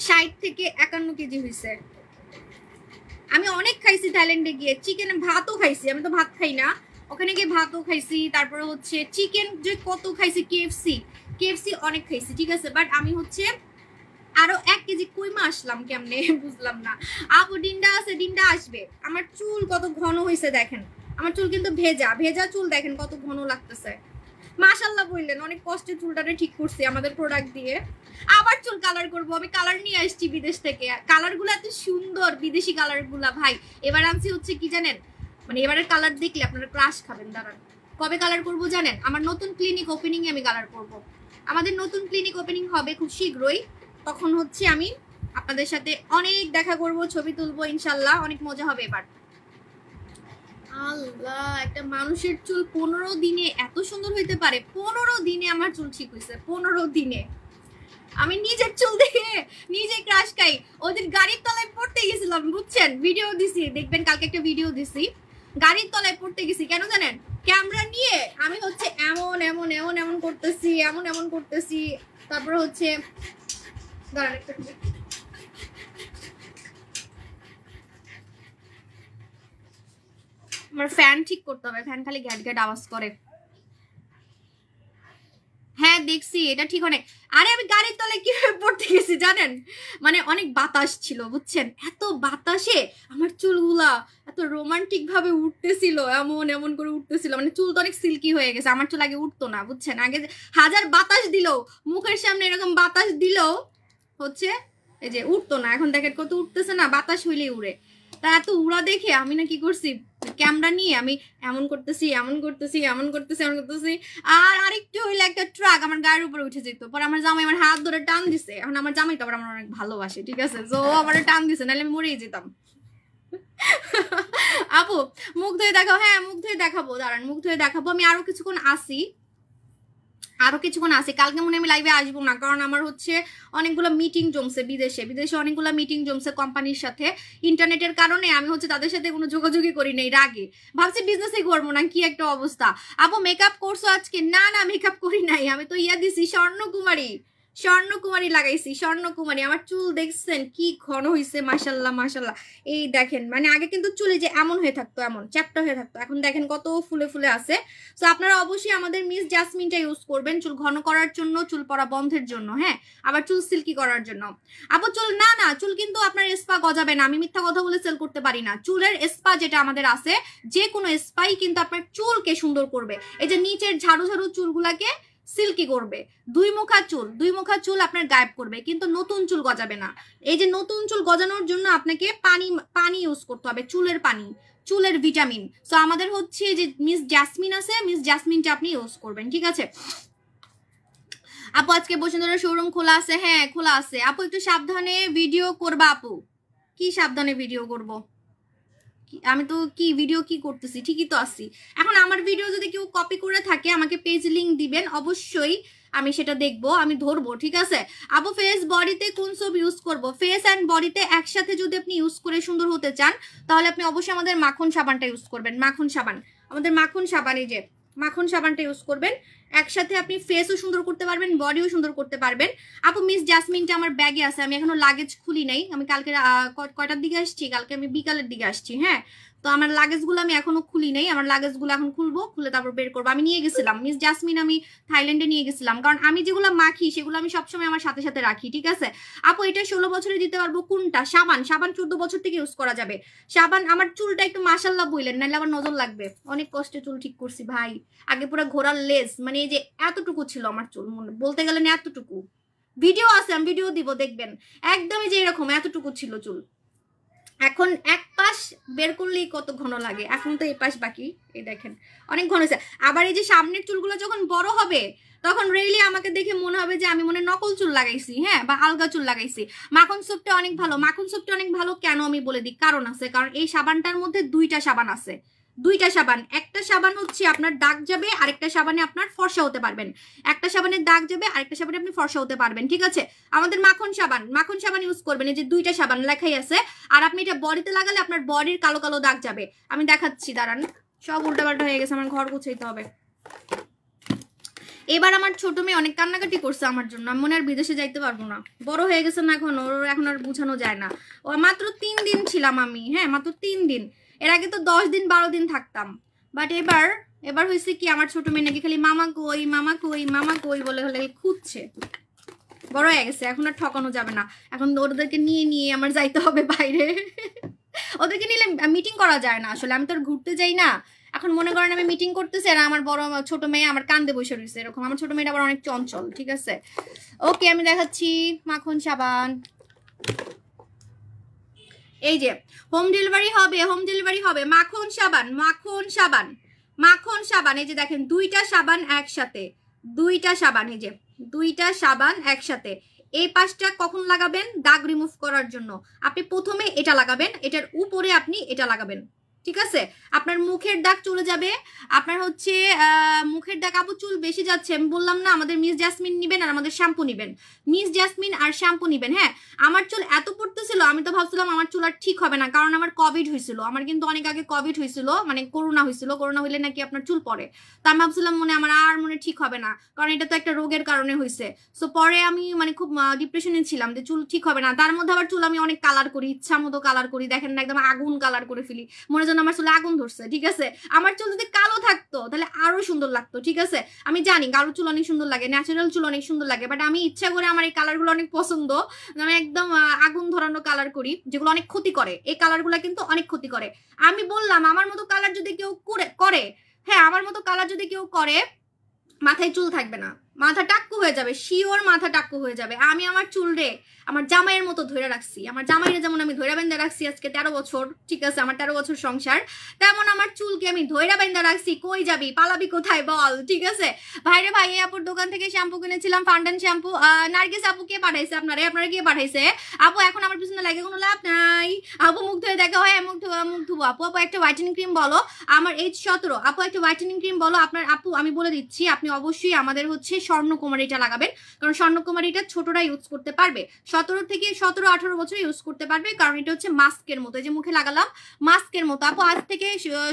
60 থেকে 51 কেজি হয়েছে। আমি অনেক খাইছি থাইল্যান্ডে গিয়ে, চিকেন ভাতও খাইছি। আমি তো ভাত খাই না, ওখানে গিয়ে ভাতও খাইছি। তারপরে হচ্ছে চিকেন যে কত খাইছি, কেএফসি অনেক খাইছি, ঠিক আছে। বাট আমি হচ্ছে আরো 1 কেজি কইমা আসলাম কেমনে বুঝলাম না। আপু ডিন্ডা আছে, ডিন্ডা আসবে। আমার চুল কত ঘন হয়েছে দেখেন, আমার চুল কিন্তু ভেজা ভেজা চুল, দেখেন কত ঘন লাগতেছে। মাশাআল্লাহ বললেন, অনেক কষ্টে চুলটারে ঠিক করছি আমাদের প্রোডাক্ট দিয়ে। আবার চুল কালার করব, আমি কালার নিয়ে আসছি বিদেশ থেকে। কালারগুলো এত সুন্দর, বিদেশি কালারগুলা ভাই। এবার আনছি হচ্ছে কি জানেন, মানে এবারের কালার দেখলে আপনারা ক্রাশ খাবেন। দাঁড়ান, কবে কালার করব জানেন? আমার নতুন ক্লিনিক ওপেনিং এ আমি কালার করব। আমাদের নতুন ক্লিনিক ওপেনিং হবে খুব শীঘ্রই, তখন হচ্ছে আমি আপনাদের সাথে অনেক দেখা করব, ছবি তুলবো ইনশাল্লাহ, অনেক মজা হবে এবার। আল্লাহ, একটা মানুষের চুল 15 দিনে এত সুন্দর হইতে পারে? 15 দিনে আমার চুল ঠিক হয়েছে, 15 দিনে। আমি নিজের চুল দেখে নিজে ক্রাশ খাই। ওদের গাড়ির তলায় পড়তে গেছিলাম, বুঝছেন? ভিডিও দিছি, দেখবেন কালকে একটা ভিডিও দিছি। গাড়ির তলায় পড়তে গেছি কেন জানেন? ক্যামেরা নিয়ে আমি হচ্ছে এমন এমন এমন এমন করতেছি, এমন এমন করতেছি। তারপরে হচ্ছে আমার ফ্যান ঠিক করতে হবে, ফ্যান খালি গ্যাট গ্যাট আওয়াজ করে। হ্যাঁ দেখছি, এটা ঠিক অনেক। আরে আমি গাড়ির তলায় কিভাবে পড়তে গেছি জানেন? মানে অনেক বাতাস ছিল, বুঝছেন? এত বাতাসে আমার চুলগুলা এত রোমান্টিক ভাবে উঠতেছিল, এমন এমন করে উঠতেছিল। মানে চুল তো অনেক সিল্কি হয়ে গেছে। আমার চুল আগে উঠতো না, বুঝছেন? আগে হাজার বাতাস দিলেও, মুখের সামনে এরকম বাতাস দিলেও হচ্ছে এই যে উঠতো না। এখন দেখেন কত উঠতেছে না, বাতাস হইলেই উড়ে। তা এত উড়া দেখে আমি না কি করছি, ক্যামেরা নিয়ে আমি এমন করতেছি এমন করতেছি এমন করতেছি এমন করতেছি। আর আরেকটু হইলে একটা ট্রাক আমার গায়ের উপরে উঠে যেত। পরে আমার জামাই আমার হাত ধরে টান দিছে। এখন আমার জামাই তো আবার আমার অনেক ভালোবাসে, ঠিক আছে? তো আমার টান দিছে, নাহলে আমি মরেই যেতাম। আপু মুখ ধুয়ে দেখাও। হ্যাঁ মুখ ধুয়ে দেখাবো, দাঁড়ান মুখ ধুয়ে দেখাবো। আমি আরো কিছুক্ষণ আসি, কালকে মনে আমি লাইভে আসবো না, কারণ আমার হচ্ছে অনেকগুলো মিটিং জমছে বিদেশে অনেকগুলো মিটিং জমছে কোম্পানির সাথে। ইন্টারনেটের কারণে আমি হচ্ছে তাদের সাথে কোনো যোগাযোগই করি নাই। রাগে ভাবছি বিজনেসই করবো না, কি একটা অবস্থা। আপু মেকআপ করছো আজকে? না না মেকআপ করি নাই, আমি তো ইয়া দিছি স্বর্ণকুমারী লাগাইছি, স্বর্ণকুমারী। আমার চুল দেখছেন কি ঘন হয়েছে, মাশাল্লাহ মাশাল্লাহ। এই দেখেন, মানে আগে কিন্তু চুলে যে এমন হয়ে থাকতো, এমন চ্যাপ্টা হয়ে থাকতো, এখন দেখেন কত ফুলে ফুলে আছে। তো আপনারা অবশ্যই আমাদের মিস জাসমিনটা ইউজ করবেন চুল ঘন করার জন্য, চুল পড়া বন্ধের জন্য। হ্যাঁ, আবার চুল সিল্কি করার জন্য। আবার চুল না না চুল কিন্তু আপনার স্পা গজাবে না, আমি মিথ্যা কথা বলে সেল করতে পারি না। চুলের স্পা যেটা আমাদের আছে, যে কোনো স্পাই কিন্তু আপনার চুলকে সুন্দর করবে। এই যে নিচের ঝাড়ু ঝাড়ু চুলগুলাকে সিল্কি করবে, দুই মুখা চুল আপনার গায়েব করবে, কিন্তু নতুন চুল গজাবে না। এই যে নতুন চুল গজানোর জন্য আপনাকে পানি ইউজ করতে হবে, চুলের পানি, চুলের ভিটামিন। সো আমাদের হচ্ছে যে মিস জাসমিন আছে, মিস জাসমিনটা আপনি ইউজ করবেন, ঠিক আছে? আপু আজকে বসুন্ধরা শোরুম খোলা আছে? হ্যাঁ খোলা আছে। আপু একটু সাবধানে ভিডিও করবা। আপু কি সাবধানে ভিডিও করব? আমি তো কি ভিডিও কি করতেছি, ঠিকই তো আসছি। এখন আমার ভিডিও যদি কেউ কপি করে থাকে আমাকে পেজ লিংক দিবেন, অবশ্যই আমি সেটা দেখবো, আমি ধরবো, ঠিক আছে? আপু ফেস বডিতে কোন সোপ ইউজ করব? ফেস অ্যান্ড বডিতে একসাথে যদি আপনি ইউজ করে সুন্দর হতে চান, তাহলে আপনি অবশ্যই আমাদের মাখন সাবানটা ইউজ করবেন। মাখন সাবান, আমাদের মাখন সাবান, এই যে মাখন সাবানটা ইউজ করবেন। একসাথে আপনি ফেসও সুন্দর করতে পারবেন, বডিও সুন্দর করতে পারবেন। আপু মিস জাসমিনটা আমার ব্যাগে আছে, আমি এখনো লাগেজ খুলি নাই। আমি কালকে কয়টার দিকে আসছি? কালকে আমি বিকালের দিকে আসছি। হ্যাঁ, তো আমার লাগেজগুলো আমি এখনো খুলি নাই, আমার লাগেজগুলো এখন খুলবো, খুলে তারপর বের করবো। আমি নিয়ে গেছিলাম মিস জাসমিন, আমি থাইল্যান্ডে নিয়ে গেছিলাম, কারণ আমি যেগুলো মাখি সেগুলো আমি সবসময় আমার সাথে সাথে রাখি, ঠিক আছে আপু। এটা 16 বছরে দিতে পারবো। কোনটা? সাবান 14 বছর থেকে ইউজ করা যাবে সাবান। আমার চুলটা একটু মাশাল্লাহ বললেন, নাহলে আবার নজর লাগবে। অনেক কষ্টে চুল ঠিক করছি ভাই, আগে পুরো ঘোড়ার লেজ, মানে এই যে এতটুকু ছিল আমার চুল, বলতে গেলে না এতটুকু, ভিডিও আছে আমি ভিডিও দিব দেখবেন, একদমই যে এরকম এতটুকু ছিল চুল। এখন এক পাশ বের করলেই কত ঘন লাগে, এখন তো এই পাশ বাকি, এই দেখেন অনেক ঘন হয়েছে। আবার এই যে সামনের চুলগুলো যখন বড় হবে তখন রেইলি আমাকে দেখে মনে হবে যে আমি মনে নকল চুল লাগাইছি, হ্যাঁ, বা আলগা চুল লাগাইছি। মাখন সোপটা অনেক ভালো, মাখন সোপটা অনেক ভালো কেন আমি বলে দিই, কারণ আছে, কারণ এই সাবানটার মধ্যে দুইটা সাবান আছে, দুইটা সাবান। একটা সাবান হচ্ছে আপনার দাগ যাবে, আরেকটা সাবানে আপনার ফর্সা হতে পারবেন। একটা সাবানের দাগ যাবে, আরেকটা সাবানে আপনি ফর্সা হতে পারবেন, ঠিক আছে। আমাদের মাখন সাবান ইউজ করবেন, এই যে দুইটা সাবান লেখাই আছে। আর আপনি এটা বডিতে লাগালে আপনার বডির কালো কালো দাগ যাবে। আমি দেখাচ্ছি, দাঁড়ান, সব উল্টাপাল্টা হয়ে গেছে, আমার ঘর গুছাইতে হবে। এবার আমার ছোট মেয়ে অনেক কান্নাকাটি করছে আমার জন্য, আমি মনে আর বিদেশে যাইতে পারবো না, বড় হয়ে গেছে না এখন, ওর এখন আর বুঝানো যায় না। ও মাত্র 3 দিন ছিলাম আমি, হ্যাঁ মাত্র 3 দিন, এর আগে তো 10 দিন 12 দিন থাকতাম। বাট এবার হয়েছে কি, আমার ছোট মেয়ে নাকি খালি মামা কই মামা কই মামা কই বলে হলে খুঁজছে, বড় হয়ে গেছে, এখন আর ঠকানো যাবে না। এখন ওদেরকে নিয়ে নিয়ে আমার যাইতে হবে বাইরে। ওদেরকে নিলে মিটিং করা যায় না আসলে, আমি তো আর ঘুরতে যাই না। এখন মনে করেন আমি মিটিং করতেছি আর আমার বড় ছোট মেয়ে আমার কান্দে বসে রয়েছে, এরকম। আমার ছোট মেয়েটা আবার অনেক চঞ্চল, ঠিক আছে। ওকে, আমি দেখাচ্ছি মাখন সাবান। এই যে হোম ডেলিভারি হবে, হোম ডেলিভারি হবে। মাখন সাবান, মাখন সাবান, মাখন সাবান, এই যে দেখেন দুইটা সাবান একসাথে, দুইটা সাবান, এই যে দুইটা সাবান একসাথে। এই পাশটা কখন লাগাবেন? দাগ রিমুভ করার জন্য আপনি প্রথমে এটা লাগাবেন, এটার উপরে আপনি এটা লাগাবেন, ঠিক আছে। আপনার মুখের দাগ চলে যাবে, আপনার হচ্ছে মুখের দাগ। আপু চুল বেশি যাচ্ছে, আমি বললাম না আমাদের মিস জাসমিন নিবেন আর আমাদের শ্যাম্পু নিবেন, মিস জাসমিন আর শ্যাম্পু নিবেন। হ্যাঁ, আমার চুল এত পড়তেছিল, আমি তো ভাবছিলাম আমার চুল আর ঠিক হবে না, কারণ আমার কোভিড হয়েছিল, আমার কিন্তু অনেক আগে কোভিড হয়েছিল, মানে করোনা হয়েছিল, করোনা হইলে নাকি আপনার চুল পড়ে। তা আমি ভাবছিলাম মনে আমার আর মনে ঠিক হবে না, কারণ এটা তো একটা রোগের কারণে হয়েছে। সো পরে আমি মানে খুব ডিপ্রেশনে ছিলাম যে চুল ঠিক হবে না। তার মধ্যে আবার চুল আমি অনেক কালার করি, ইচ্ছা মতো কালার করি, দেখেন না একদম আগুন কালার করে ফেলি, মনে যেন আমার চুলে আগুন ধরছে, ঠিক আছে। আমার চুল যদি কালো থাকতো তাহলে আরো সুন্দর লাগতো, ঠিক আছে। আমি জানি কালো চুল অনেক সুন্দর লাগে, ন্যাচারাল চুল অনেক সুন্দর লাগে, বাট আমি ইচ্ছা করে আমার এই কালার গুলো অনেক পছন্দ, আমি একদম আগুন ধরানো কালার করি, যেগুলো অনেক ক্ষতি করে। এই কালার গুলা কিন্তু অনেক ক্ষতি করে। আমি বললাম আমার মতো কালার যদি কেউ করে, হ্যাঁ আমার মতো কালার যদি কেউ করে, মাথায় চুল থাকবে না, মাথা টাক্কু হয়ে যাবে, শিওর মাথা টাক্কু হয়ে যাবে। আমি আমার চুল রে আমার জামাইয়ের মতো ধরে রাখছি, আমার জামাইরে যেমন আমি ধৈরা বেঁধে রাখছি আজকে 13 বছর, ঠিক আছে, আমার 13 বছর সংসার, তেমন আমার চুলকে আমি ধৈরা বেঁধে রাখছি। কই যাবি, পালাবি কোথায় বল, ঠিক আছে। ভাইরে ভাই, এই আপুর দোকান থেকে শ্যাম্পু কিনেছিলাম, ফান্ডান শ্যাম্পু। নার্গিস আপু কে পাঠাইছে আপনারা কে পাঠাইছে? আপু এখন আমার পিছনে লাগে কোনো লাভ নাই, আপু মুখ ধুয়ে দেখা হয়, মুখ ধুবো। আপু একটা হোয়াইটেনিং ক্রিম বলো, আমার age 17। আপু একটা হোয়াইটেনিং ক্রিম বলো আপনার। আপু আমি বলে দিচ্ছি, আপনি অবশ্যই আমাদের হচ্ছে স্বর্ণকুমারীটা লাগাবেন, কারণ স্বর্ণকুমারীটা ছোটরা ইউজ করতে পারবে, 17 থেকে 17-18 বছর ইউজ করতে পারবে, কারণ এটা হচ্ছে মাস্কের মতো, যে মুখে লাগালাম মাস্কের মতো। আপু আজ থেকে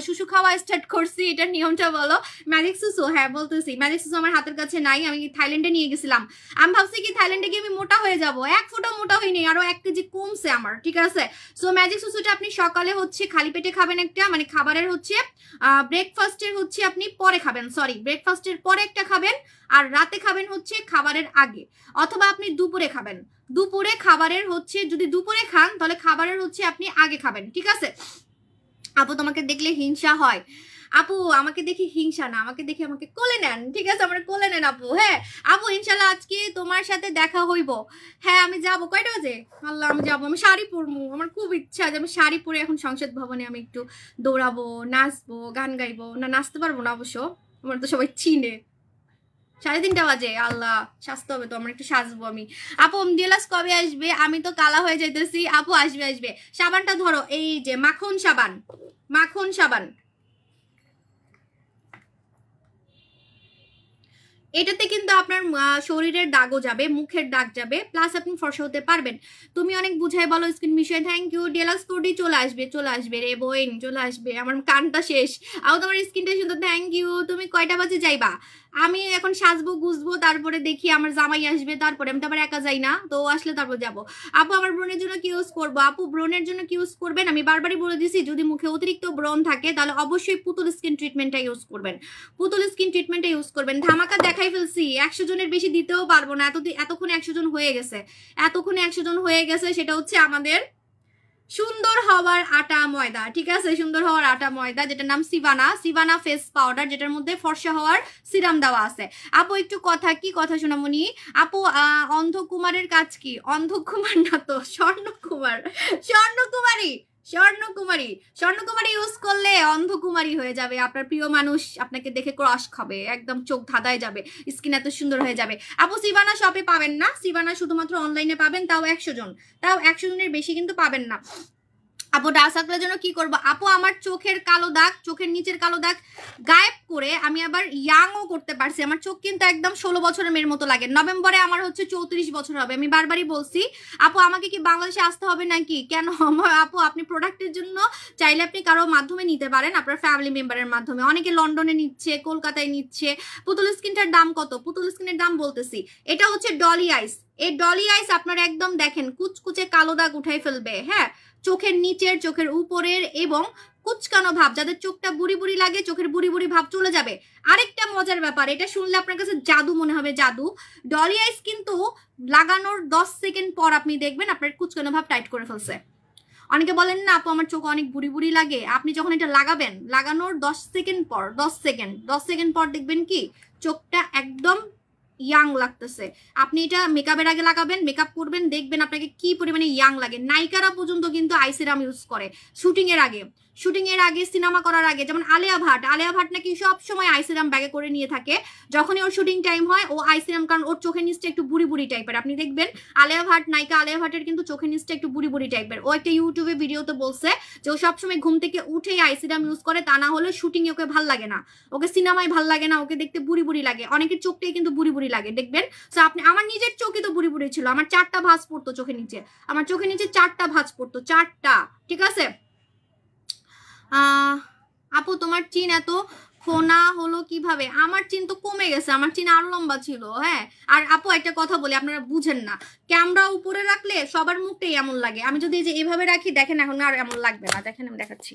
শুশু খাওয়া স্টার্ট করছি, এটার নিয়মটা বলো। ম্যাজিক সুসু, হ্যাঁ বলতেছি, ম্যাজিক সুসু আমার হাতের কাছে নাই, আমি থাইল্যান্ডে নিয়ে গেছিলাম। আমি ভাবছি কি থাইল্যান্ডে গিয়ে আমি মোটা হয়ে যাব, 1 ফুটও মোটা হয়নি, আরো 1 কেজি কমছে আমার, ঠিক আছে। সো ম্যাজিক সুসুটা আপনি সকালে হচ্ছে খালি পেটে খাবেন একটা, মানে খাবারের হচ্ছে ব্রেকফাস্টের হচ্ছে আপনি পরে খাবেন, সরি ব্রেকফাস্টের পরে একটা খাবেন, আর রাতে খাবেন হচ্ছে খাবারের আগে, অথবা আপনি দুপুরে খাবেন। দুপুরে খাবারের হচ্ছে, যদি দুপুরে খান তাহলে খাবারের হচ্ছে আপনি আগে খাবেন, ঠিক আছে। আপু তোমাকে দেখলে হিংসা হয়। আপু আমাকে দেখি হিংসা না, আমাকে দেখি আমাকে কোলে নেন, ঠিক আছে, আমার কোলে নেন আপু। হ্যাঁ আপু ইনশাল্লাহ আজকে তোমার সাথে দেখা হইব। হ্যাঁ আমি যাবো, কয়টা বাজে? আল্লাহ আমি যাবো, আমি শাড়ি পরবো, আমার খুব ইচ্ছা যে আমি শাড়ি পরে এখন সংসদ ভবনে আমি একটু দৌড়াবো, নাচবো, গান গাইবো। না নাচতে পারবো না অবশ্য, আমার তো সবাই চিনে। 3:30 বাজে, আল্লাহ সাজতে হবে তো, আমার একটু সাজবো আমি। আপু দিলাস কবে আসবে? আমি তো কালা হয়ে যাইতেছি। আপু আসবে। সাবানটা ধরো, এই যে মাখন সাবান, মাখন সাবান, এটাতে কিন্তু আপনার শরীরের দাগও যাবে, মুখের দাগ যাবে, প্লাস আপনি ফর্সা হতে পারবেন। তুমি অনেক বুঝাই বলো স্কিন বিষয়ে, থ্যাংক ইউ। ডিলাক্স 4D চলে আসবে রে বোন, চলে আসবে, আমার কানটা শেষ। আর তোমার স্কিনটা সুন্দর, থ্যাংক ইউ। তুমি কয়টা বাজে যাইবা? আমি এখন সাজবো গুজবো, তারপরে দেখি আমার জামাই আসবে, তারপরে আমি তো আবার একা যাই না, তো আসলে তারপর যাবো। আপু আমার ব্রণের জন্য কি ইউজ করবো? আপু ব্রণের জন্য কি ইউজ করবেন? আমি বারবারই বলে দিছি, যদি মুখে অতিরিক্ত ব্রণ থাকে তাহলে অবশ্যই পুতুল স্কিন ট্রিটমেন্টটা ইউজ করবেন। পুতুল স্কিন ট্রিটমেন্টটা ইউজ করবেন। ধামাকা দেখাই ফেলছি, 100 জনের বেশি দিতেও পারবো না, এতক্ষণে 100 জন হয়ে গেছে, এতক্ষণে 100 জন হয়ে গেছে। সেটা হচ্ছে আমাদের সুন্দর হওয়ার আটা ময়দা, ঠিক আছে, সুন্দর হওয়ার আটা ময়দা, যেটার নাম সিভানা ফেস পাউডার, যেটার মধ্যে ফর্সা হওয়ার সিরাম দেওয়া আছে। আপু একটু কথা, কি কথা সোনামণি? আপু অন্ধকুমারের কাজ কি? অন্ধকুমার না তো, স্বর্ণকুমারী ইউজ করলে অন্ধকুমারী হয়ে যাবে, আপনার প্রিয় মানুষ আপনাকে দেখে ক্রাশ খাবে, একদম চোখ ধাঁধায় যাবে, স্কিন এত সুন্দর হয়ে যাবে। আপু সিভানা শপে পাবেন না, সিভানা শুধুমাত্র অনলাইনে পাবেন, তাও 100 জন, তাও 100 জনের বেশি কিন্তু পাবেন না। আপু ডার্ক সার্কেলের জন্য কি করবো? আপু আমার চোখের কালো দাগ, চোখের নিচের কালো দাগ গায়েব করে আমি আবার ইয়াংও করতে পারছি। আমার চোখ কিন্তু একদম 16 বছরের মেয়ের মতো লাগে। নভেম্বরে আমার হচ্ছে 34 বছর হবে। আমি বারবারই বলছি আপু আমাকে কি বাংলাদেশে আসতে হবে নাকি? কেন আপু আপনি প্রোডাক্টের জন্য চাইলে আপনি কারো মাধ্যমে নিতে পারেন, আপনার ফ্যামিলি মেম্বারের মাধ্যমে। অনেকে লন্ডনে নিচ্ছে, কলকাতায় নিচ্ছে। পুতুল স্কিনটার দাম কত? পুতুল স্কিনের দাম বলতেছি, এটা হচ্ছে ডলি আইস। এই ডলি আইস আপনারা একদম দেখেন কুচকুচে কালো দাগ উঠাই ফেলবে, হ্যাঁ, চোখের নিচের, চোখের উপরের এবং কুচকানো ভাব, যাদের চোখটা বুড়ি বুড়ি লাগে চোখের বুড়ি বুড়ি ভাব চলে যাবে। আরেকটা মজার ব্যাপার, এটা শুনলে আপনার কাছে জাদু মনে হবে, জাদু। ডলি আইস কিন্তু লাগানোর 10 সেকেন্ড পর আপনি দেখবেন আপনার কুচকানো ভাব টাইট করে ফেলছে। অনেকে বলেন না আপু আমার চোখ অনেক বুড়ি বুড়ি লাগে, আপনি যখন এটা লাগাবেন, লাগানোর 10 সেকেন্ড পর, 10 সেকেন্ড পর দেখবেন কি চোখটা একদম ইয়াং লাগতেছে। আপনি এটা মেকআপের আগে লাগাবেন, মেকআপ করবেন, দেখবেন আপনাকে কি পরিমাণে ইয়াং লাগে। নায়িকারা পর্যন্ত কিন্তু আই সিরাম ইউজ করে শুটিং এর আগে সিনেমা করার আগে। যেমন আলিয়া ভাট নাকি সব সময় আই সিরাম ব্যাগে করে নিয়ে থাকে, যখনই ওর শুটিং টাইম হয় ও আই সিরাম, কারণ ওর চোখের নিচটা একটু বুড়ি বুড়ি টাইপের। আপনি দেখবেন নায়িকা আলিয়া ভাটের কিন্তু চোখের নিচটা একটু বুড়ি বুড়ি টাইপের। ও একটা ইউটিউবে ভিডিওতে বলছে যে ও সবসময় ঘুম থেকে উঠেই আই সিরাম ইউজ করে, তা না হলে শুটিং ওকে ভাল লাগে না, ওকে সিনেমায় ভাল লাগে না, ওকে দেখতে বুড়ি বুড়ি লাগে। অনেকের চোখটাই কিন্তু বুড়ি বুড়ি লাগে দেখবেন। তো আপনি, আমার নিজের চোখে তো বুড়ি বুড়ি ছিল, আমার 4টা ভাঁজ পড়তো চোখের নিচে, আমার চোখের নিচে 4টা ভাঁজ পড়তো, 4টা, ঠিক আছে। আপু তোমার চিন এত ফোনা হলো কিভাবে? আমার চিন তো কমে গেছে, আমার চিন আরো লম্বা ছিল, হ্যাঁ। আর আপু একটা কথা বলি, আপনারা বুঝেন না, ক্যামেরা উপরে রাখলে সবার মুখটাই এমন লাগে। আমি যদি এই যে এভাবে রাখি, দেখেন এখন আর এমন লাগবে না, দেখেন আমি দেখাচ্ছি,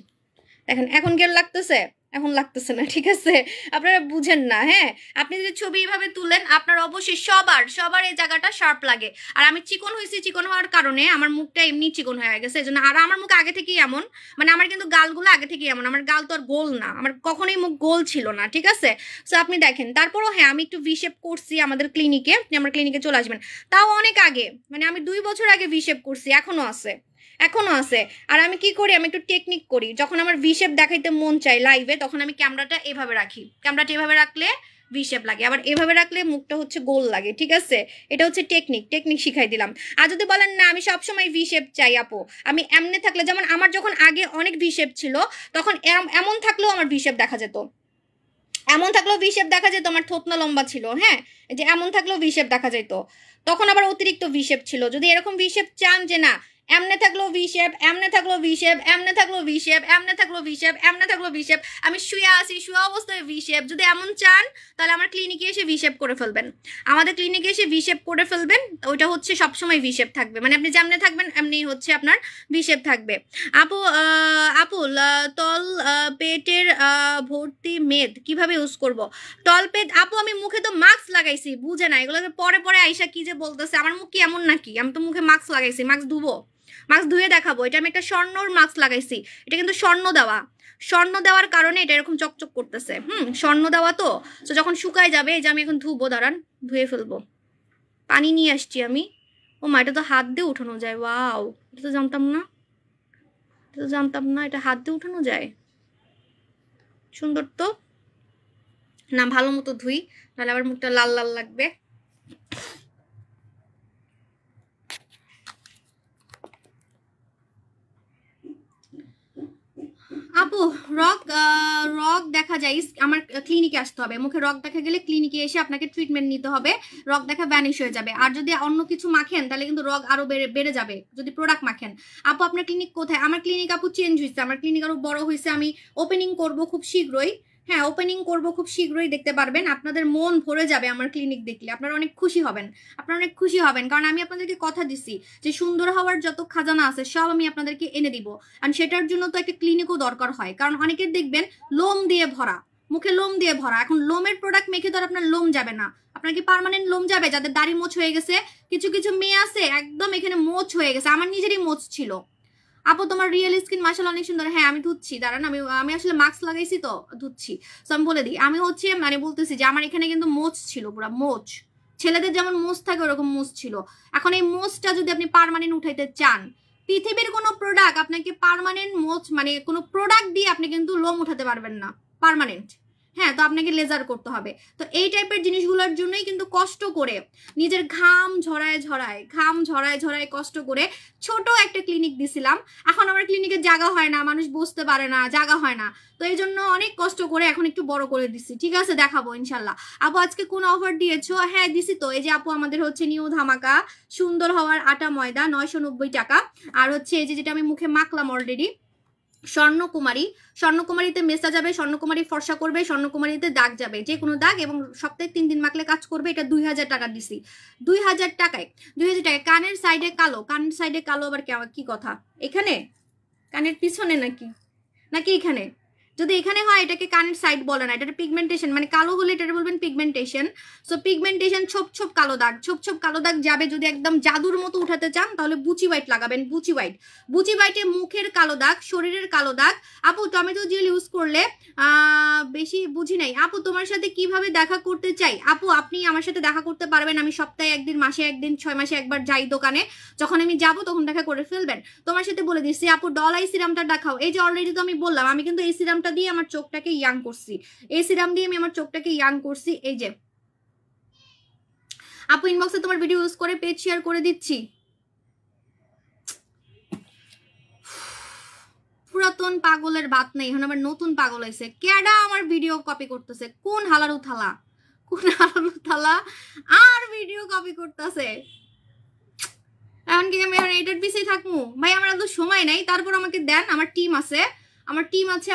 দেখেন এখন কেমন লাগতেছে, এখন লাগতেছে না, ঠিক আছে। আপনারা বুঝেন না, হ্যাঁ। আপনি যদি ছবি এইভাবে তুলেন, আপনার অবশ্যই সবার এই জায়গাটা শার্প লাগে। আর আমি চিকন হয়েছি, চিকন হওয়ার কারণে আমার মুখটা এমনি চিকন হয়ে গেছে, এজন্য। আর আমার মুখ আগে থেকেই এমন, মানে আমার কিন্তু গালগুলো আগে থেকেই এমন, আমার গাল তো আর গোল না, আমার কখনোই মুখ গোল ছিল না, ঠিক আছে। তো আপনি দেখেন, তারপরও হ্যাঁ আমি একটু ভি শেপ করছি আমাদের ক্লিনিকে, আপনি আমার ক্লিনিকে চলে আসবেন। তাও অনেক আগে, মানে আমি 2 বছর আগে ভি শেপ করছি, এখনো আছে। আর আমি কি করি, আমি একটু টেকনিক করি, যখন আমার ভি শেপ দেখাইতে মন চাই লাইভে, তখন আমি ক্যামেরাটা এভাবে রাখি, ক্যামেরাটা এভাবে রাখলে ভি শেপ লাগে, আবার এভাবে রাখলে মুখটা হচ্ছে গোল লাগে, ঠিক আছে। এটা হচ্ছে টেকনিক শিখাই দিলাম। আর যদি বলেন না আমি সবসময় ভি শেপ চাই আপু, আমি এমনি থাকলে, যেমন আমার যখন আগে অনেক ভি শেপ ছিল, তখন এমন থাকলেও আমার ভি শেপ দেখা যেত, আমার থোতনা লম্বা ছিল, হ্যাঁ, যে এমন থাকলেও ভি শেপ দেখা যেত, তখন আবার অতিরিক্ত ভি শেপ ছিল। যদি এরকম ভি শেপ চান যে না এমনে থাকলেও ভি শেপ, এমনে থাকলেও ভি শেপ, এমনে থাকলেও ভি শেপ, এমনে থাকলেও ভি শেপ, এমনে থাকলেও ভি শেপ, আমি শুয়ে আছি শুয়ে অবস্থায় ভি শেপ, যদি এমন চান তাহলে আমার ক্লিনিকে এসে ভি শেপ করে ফেলবেন, আমাদের ক্লিনিকে এসে ভি শেপ করে ফেলবেন। ওইটা হচ্ছে সবসময় ভি শেপ থাকবে, মানে আপনি যেমনে থাকবেন এমনি হচ্ছে আপনার ভি শেপ থাকবে। আপু তল পেটের ভর্তি মেদ কিভাবে ইউজ করব? তল পেট আপু আমি মুখে তো মাস্ক লাগাইছি, বুঝে না এগুলোকে পরে আইসা কি যে বলতেছে, আমার মুখ কি এমন নাকি? আমি তো মুখে মাস্ক লাগাইছি, মাস্ক ধুয়ে দেখাবো। এটা আমি একটা স্বর্ণর মাস্ক লাগাইছি, এটা কিন্তু স্বর্ণ দেওয়ার কারণে এটা এরকম চকচক করতেছে, স্বর্ণ দেওয়া তো যখন শুকায় যাবে, এই যে আমি এখন ধুবো, দাঁড়ান ধুয়ে ফেলবো, পানি নিয়ে আসছি আমি। ও মা, এটা তো হাত দিয়ে উঠানো যায়, ওয়াও, এটা তো জানতাম না, এটা হাত দিয়ে উঠানো যায়, সুন্দর তো না। ভালো মতো ধুই, নাহলে আবার মুখটা লাল লাল লাগবে। আপু রক দেখা যায়, আমার ক্লিনিকে আসতে হবে, মুখে রক দেখা গেলে ক্লিনিকে এসে আপনাকে ট্রিটমেন্ট নিতে হবে, রক দেখা ভ্যানিশ হয়ে যাবে। আর যদি অন্য কিছু মাখেন তাহলে কিন্তু রক আরো বেড়ে যাবে, যদি প্রোডাক্ট মাখেন। আপু আপনার ক্লিনিক কোথায়? আমার ক্লিনিক আপু চেঞ্জ হয়েছে, আমার ক্লিনিক আরো বড় হয়েছে, আমি ওপেনিং করব খুব শীঘ্রই, হ্যাঁ, ওপেনিং করব খুব শীঘ্রই, দেখতে পারবেন। আপনাদের মন ভরে যাবে আমার ক্লিনিক দেখলে, আপনারা অনেক খুশি হবেন, আপনারা অনেক খুশি হবেন, কারণ আমি আপনাদেরকে কথা দিছি যে সুন্দর হওয়ার যত খাজানা আছে সব আমি আপনাদেরকে এনে দিব। আর সেটার জন্য তো একটা ক্লিনিকও দরকার হয়, কারণ অনেকের দেখবেন লোম দিয়ে ভরা, মুখে লোম দিয়ে ভরা। এখন লোমের প্রোডাক্ট মেখে তো আর আপনার লোম যাবে না, আপনার কি পার্মানেন্ট লোম যাবে? যাদের দাড়ি মোছ হয়ে গেছে, কিছু কিছু মেয়ে আছে একদম এখানে মোছ হয়ে গেছে, আমার নিজেরই মোছ ছিল। আপু তোমার রিয়েল স্কিন মাশাআল্লাহ অনেক সুন্দর। হ্যাঁ আমি ধুচ্ছি, দাঁড়ান, আমি আসলে মাস্ক লাগাইছি তো ধুচ্ছি। তো আমি বলে দিই, আমি হচ্ছে মানে বলতেছি যে আমার এখানে কিন্তু মোচ ছিল, পুরা মোচ, ছেলেদের যেমন মোচ থাকে ওরকম মোচ ছিল। এখন এই মোচটা যদি আপনি পার্মানেন্ট উঠাইতে চান, পৃথিবীর কোনো প্রোডাক্ট আপনাকে পার্মানেন্ট মোচ মানে কোনো প্রোডাক্ট দিয়ে আপনি কিন্তু লোম উঠাতে পারবেন না পার্মানেন্ট। হ্যাঁ, তো আপনাকে লেজার করতে হবে। তো এই টাইপের জিনিসগুলোর জন্যই কিন্তু কষ্ট করে নিজের ঘাম ঝরায় ঝরায় কষ্ট করে ছোট একটা ক্লিনিক দিছিলাম। এখন আমার ক্লিনিকে জায়গা হয় না, মানুষ বসতে পারে না, জায়গা হয় না, তো এই জন্য অনেক কষ্ট করে এখন একটু বড় করে দিচ্ছি। ঠিক আছে, দেখাবো ইনশাল্লাহ। আপু আজকে কোন অফার দিয়েছো? হ্যাঁ দিছি তো, এই যে আপু আমাদের হচ্ছে নিউ ধামাকা সুন্দর হওয়ার আটা ময়দা 990 টাকা। আর হচ্ছে এই যে যেটা আমি মুখে মাখলাম অলরেডি, স্বর্ণকুমারীতে মেসা যাবে, স্বর্ণকুমারী ফর্সা করবে, স্বর্ণকুমারীতে দাগ যাবে, যে কোনো দাগ, এবং সপ্তাহে 3 দিন মাখলে কাজ করবে। এটা 2000 টাকা দিছি, 2000 টাকায় 2000 টাকায়। কানের সাইডে কালো আবার কি কথা? এখানে কানের পিছনে নাকি নাকি এখানে? যদি এখানে হয় এটাকে কানের সাইড বলে না, এটা পিগমেন্টেশন, মানে কালো হলে এটা বলবেন পিগমেন্টেশন। সো পিগমেন্টেশন, ছোপ কালো দাগ যাবে। যদি একদম জাদুর মতো উঠাতে চান তাহলে বুচি হোয়াইট লাগাবেন, বুচি হোয়াইটে মুখের কালো দাগ, শরীরের কালো দাগ। আপু টমেটো জেল ইউজ করলে বেশি বুঝি নাই। আপু তোমার সাথে কিভাবে দেখা করতে চাই? আপু আপনি আমার সাথে দেখা করতে পারবেন, আমি সপ্তাহে একদিন, মাসে একদিন, 6 মাসে একবার যাই দোকানে। যখন আমি যাব তখন দেখা করে ফেলবেন। তোমার সাথে বলে দিচ্ছি আপু ডল আই সিরামটা দেখাও। এই যে অলরেডি তো আমি বললাম, আমি কিন্তু এই সিরামটা দিয়ে আমার চোখটাকে ইয়াং করছি, এই সিরাম দিয়ে আমি আমার চোখটাকে ইয়াং করছি। এই যে আপু ইনবক্সে তোমার ভিডিও ইউজ করে পেজ শেয়ার করে দিচ্ছি। পুরাতন পাগলের বাত নেই, এখন আবার নতুন পাগল হয়েছে। কেডা আমার ভিডিও কপি করতেছে? কোন হালারু থালা আর ভিডিও কপি করতেছে? এখন কি আমি এখন এটার পিছিয়ে থাকবো? ভাই আমার এত সময় নাই, তারপর আমাকে দেন, আমার টিম আছে,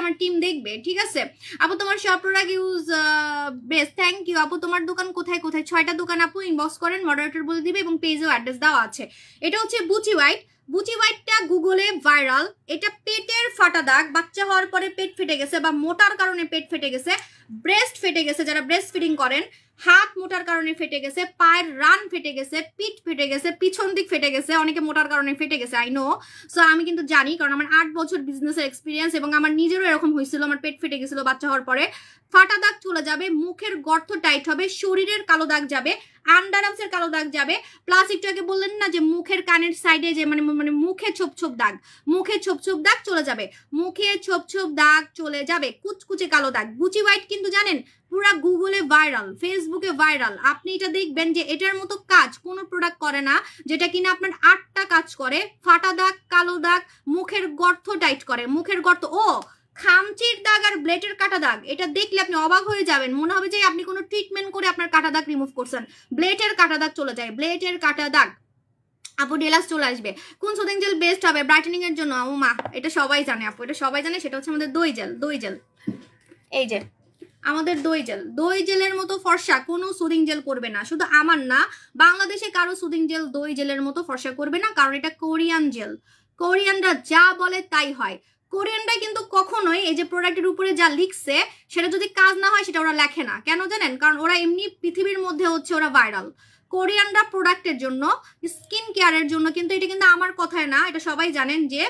আমার টিম দেখবে। ঠিক আছে আপু, তোমার সব product use best, thank you. আপু তোমার দোকান কোথায়? 6টা দোকান আপু, ইনবক্স করেন, মডারেটর বলে দিবে, এবং পেজেও অ্যাড্রেস দেওয়া আছে। এটা হচ্ছে বুচি হোয়াইটটা গুগলে ভাইরাল। এটা পেটের ফাটা দাগ, বাচ্চা হওয়ার পরে পেট ফেটে গেছে বা মোটার কারণে পেট ফেটে গেছে, ব্রেস্ট ফেটে গেছে, যারা ব্রেস্ট ফিডিং করেন, হাত মোটার কারণে ফেটে গেছে, পায়ের রান ফেটে গেছে, পিঠ ফেটে গেছে, পিছন দিক ফেটে গেছে, অনেকে মোটার কারণে ফেটে গেছে, আই নো। সো আমি কিন্তু জানি, কারণ আমার 8 বছর বিজনেসের এক্সপিরিয়েন্স, এবং আমার নিজেরও এরকম হয়েছিল, আমার পেট ফেটে গেছিল বাচ্চা হওয়ার পরে। ফাটা দাগ চলে যাবে, মুখের গর্ত টাইট হবে, শরীরের কালো দাগ যাবে, আন্ডার আর্মসের কালো দাগ যাবে, প্লাস একটু আগে বললেন না যে মুখের কানের সাইডে যে মানে মুখে ছোপ দাগ চলে যাবে, মুখে ছোপ দাগ চলে যাবে, কুচকুচে কালো দাগ। বুচি হোয়াইট কিন্তু জানেন পুরা গুগলে ভাইরাল, ফেসবুকে ভাইরাল। আপনি এটা দেখবেন যে এটার মতো কাজ কোনো প্রোডাক্ট করে না, যেটা কিনা আপনার 8টা কাজ করে। ফাটা দাগ, কালো দাগ, মুখের গর্ত টাইট করে, মুখের গর্ত, ও খামচির দাগ আর ব্লেডের কাটা দাগ, এটা দেখলে আপনি অবাক হয়ে যাবেন, মনে হবে যে আপনি কোনো ট্রিটমেন্ট করে আপনার কাটা দাগ রিমুভ করছেন। ব্লেডের কাটা দাগ চলে যায়, ব্লেডের কাটা দাগ। আপু ডেলাস চলে আসবে। কোন সুদিং জেল বেস্ট হবে ব্রাইটেনিং এর জন্য? ও মা, এটা সবাই জানে আপু, এটা সবাই জানে, সেটা হচ্ছে আমাদের দই জেল। এই যে আমাদের দই জেলের মতো ফর্সা কোনো সুদিং জেল করবে না। শুধু আমার না, বাংলাদেশে কারো সুদিং জেল দই জেলের মতো ফর্সা করবে না, কারণ এটা কোরিয়ান জেল। কোরিয়ানরা যা বলে তাই হয়। কোরিয়ানরা কিন্তু কখনোই এই যে প্রোডাক্টের উপরে যা লিখছে সেটা যদি কাজ না হয় সেটা ওরা লেখে না। কেন জানেন? কারণ ওরা এমনি পৃথিবীর মধ্যে হচ্ছে ওরা ভাইরাল। কোরিয়ানরা প্রোডাক্টের জন্য, স্কিন কেয়ারের জন্য, কিন্তু এটা কিন্তু আমার কথায় না, এটা সবাই জানেন যে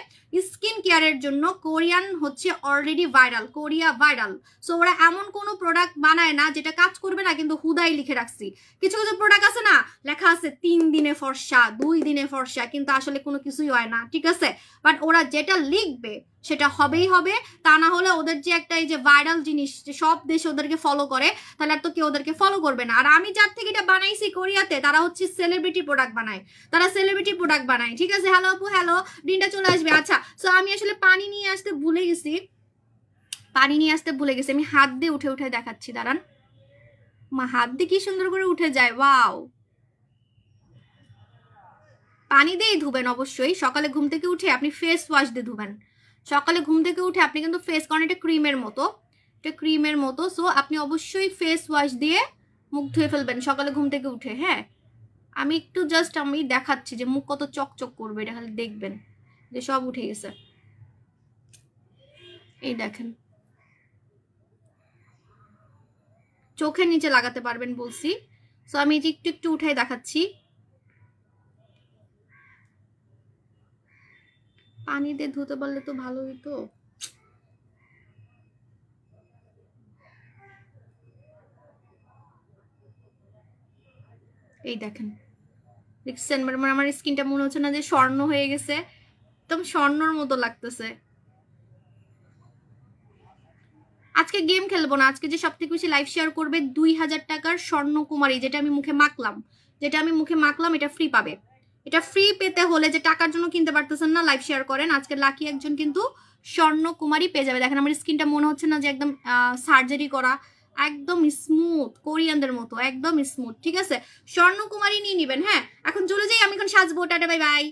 স্কিন কেয়ারের জন্য কোরিয়ান হচ্ছে already viral, Korea viral. So ওরা এমন কোনো প্রোডাক্ট বানায় না যেটা কাজ করবে না, কিন্তু হুদাই লিখে রাখছি। কিছু কিছু প্রোডাক্ট আছে না, লেখা আছে 3 দিনে ফর্সা, 2 দিনে ফর্সা, কিন্তু আসলে কোনো কিছুই হয় না। ঠিক আছে, বাট ওরা যেটা লিখবে সেটা হবেই হবে, তা না হলে ওদের যে একটা এই যে ভাইরাল জিনিস, যে সব দেশ ওদেরকে ফলো করে, তাহলে আর তো কেউ ওদেরকে ফলো করবে না। আর আমি যার থেকে এটা বানাইছি কোরিয়াতে, তারা হচ্ছে সেলিব্রিটি প্রোডাক্ট বানায়, ঠিক আছে। হ্যালো আপু, হ্যালো, দিনটা চলে আসবে। আচ্ছা, সো আমি আসলে পানি নিয়ে আসতে ভুলে গেছি, আমি হাত দিয়ে উঠে দেখাচ্ছি, দাঁড়ান। মা, হাত দিয়ে কি সুন্দর করে উঠে যায়, ওয়াও। পানি দিয়েই ধুবেন অবশ্যই। সকালে ঘুম থেকে উঠে আপনি ফেস ওয়াশ দিয়ে ধুবেন। সকালে ঘুম থেকে উঠে আপনি কিন্তু ফেস, কারণ এটা ক্রিমের মতো, এটা ক্রিমের মতো। সো আপনি অবশ্যই ফেস ওয়াশ দিয়ে মুখ ধুয়ে ফেলবেন সকালে ঘুম থেকে উঠে। হ্যাঁ, আমি একটু জাস্ট আমি দেখাচ্ছি যে মুখ কত চকচক করবে, এটা খালি দেখবেন যে সব উঠে গেছে। এই দেখেন, চোখের নিচে লাগাতে পারবেন বলছি। সো আমি একটু একটু উঠাই দেখাচ্ছি। পানি দিয়ে ধুতে পারলে তো ভালো হতো। এই দেখেন, দেখছেন আমার স্কিনটা মনে হচ্ছে না যে স্বর্ণ হয়ে গেছে, একদম স্বর্ণর মতো লাগতেছে। আজকে গেম খেলবো না, আজকে যে সব থেকে বেশি লাইভ শেয়ার করবে 2000 টাকার স্বর্ণকুমারী, যেটা আমি মুখে মাখলাম, এটা ফ্রি পাবে। এটা ফ্রি পেতে হলে, যে টাকার জন্য কিনতে পারতেছেন না, লাইভ শেয়ার করেন, আজকে লাকি একজন কিন্তু স্বর্ণকুমারী পেয়ে যাবে। দেখেন আমার স্কিনটা মনে হচ্ছে না যে একদম সার্জারি করা, একদম স্মুথ, কোরিয়ানদের মতো একদম স্মুথ। ঠিক আছে, স্বর্ণকুমারী নিয়ে নিবেন। হ্যাঁ, এখন চলে যাই, আমি এখন সাজবো। Tata, bye bye.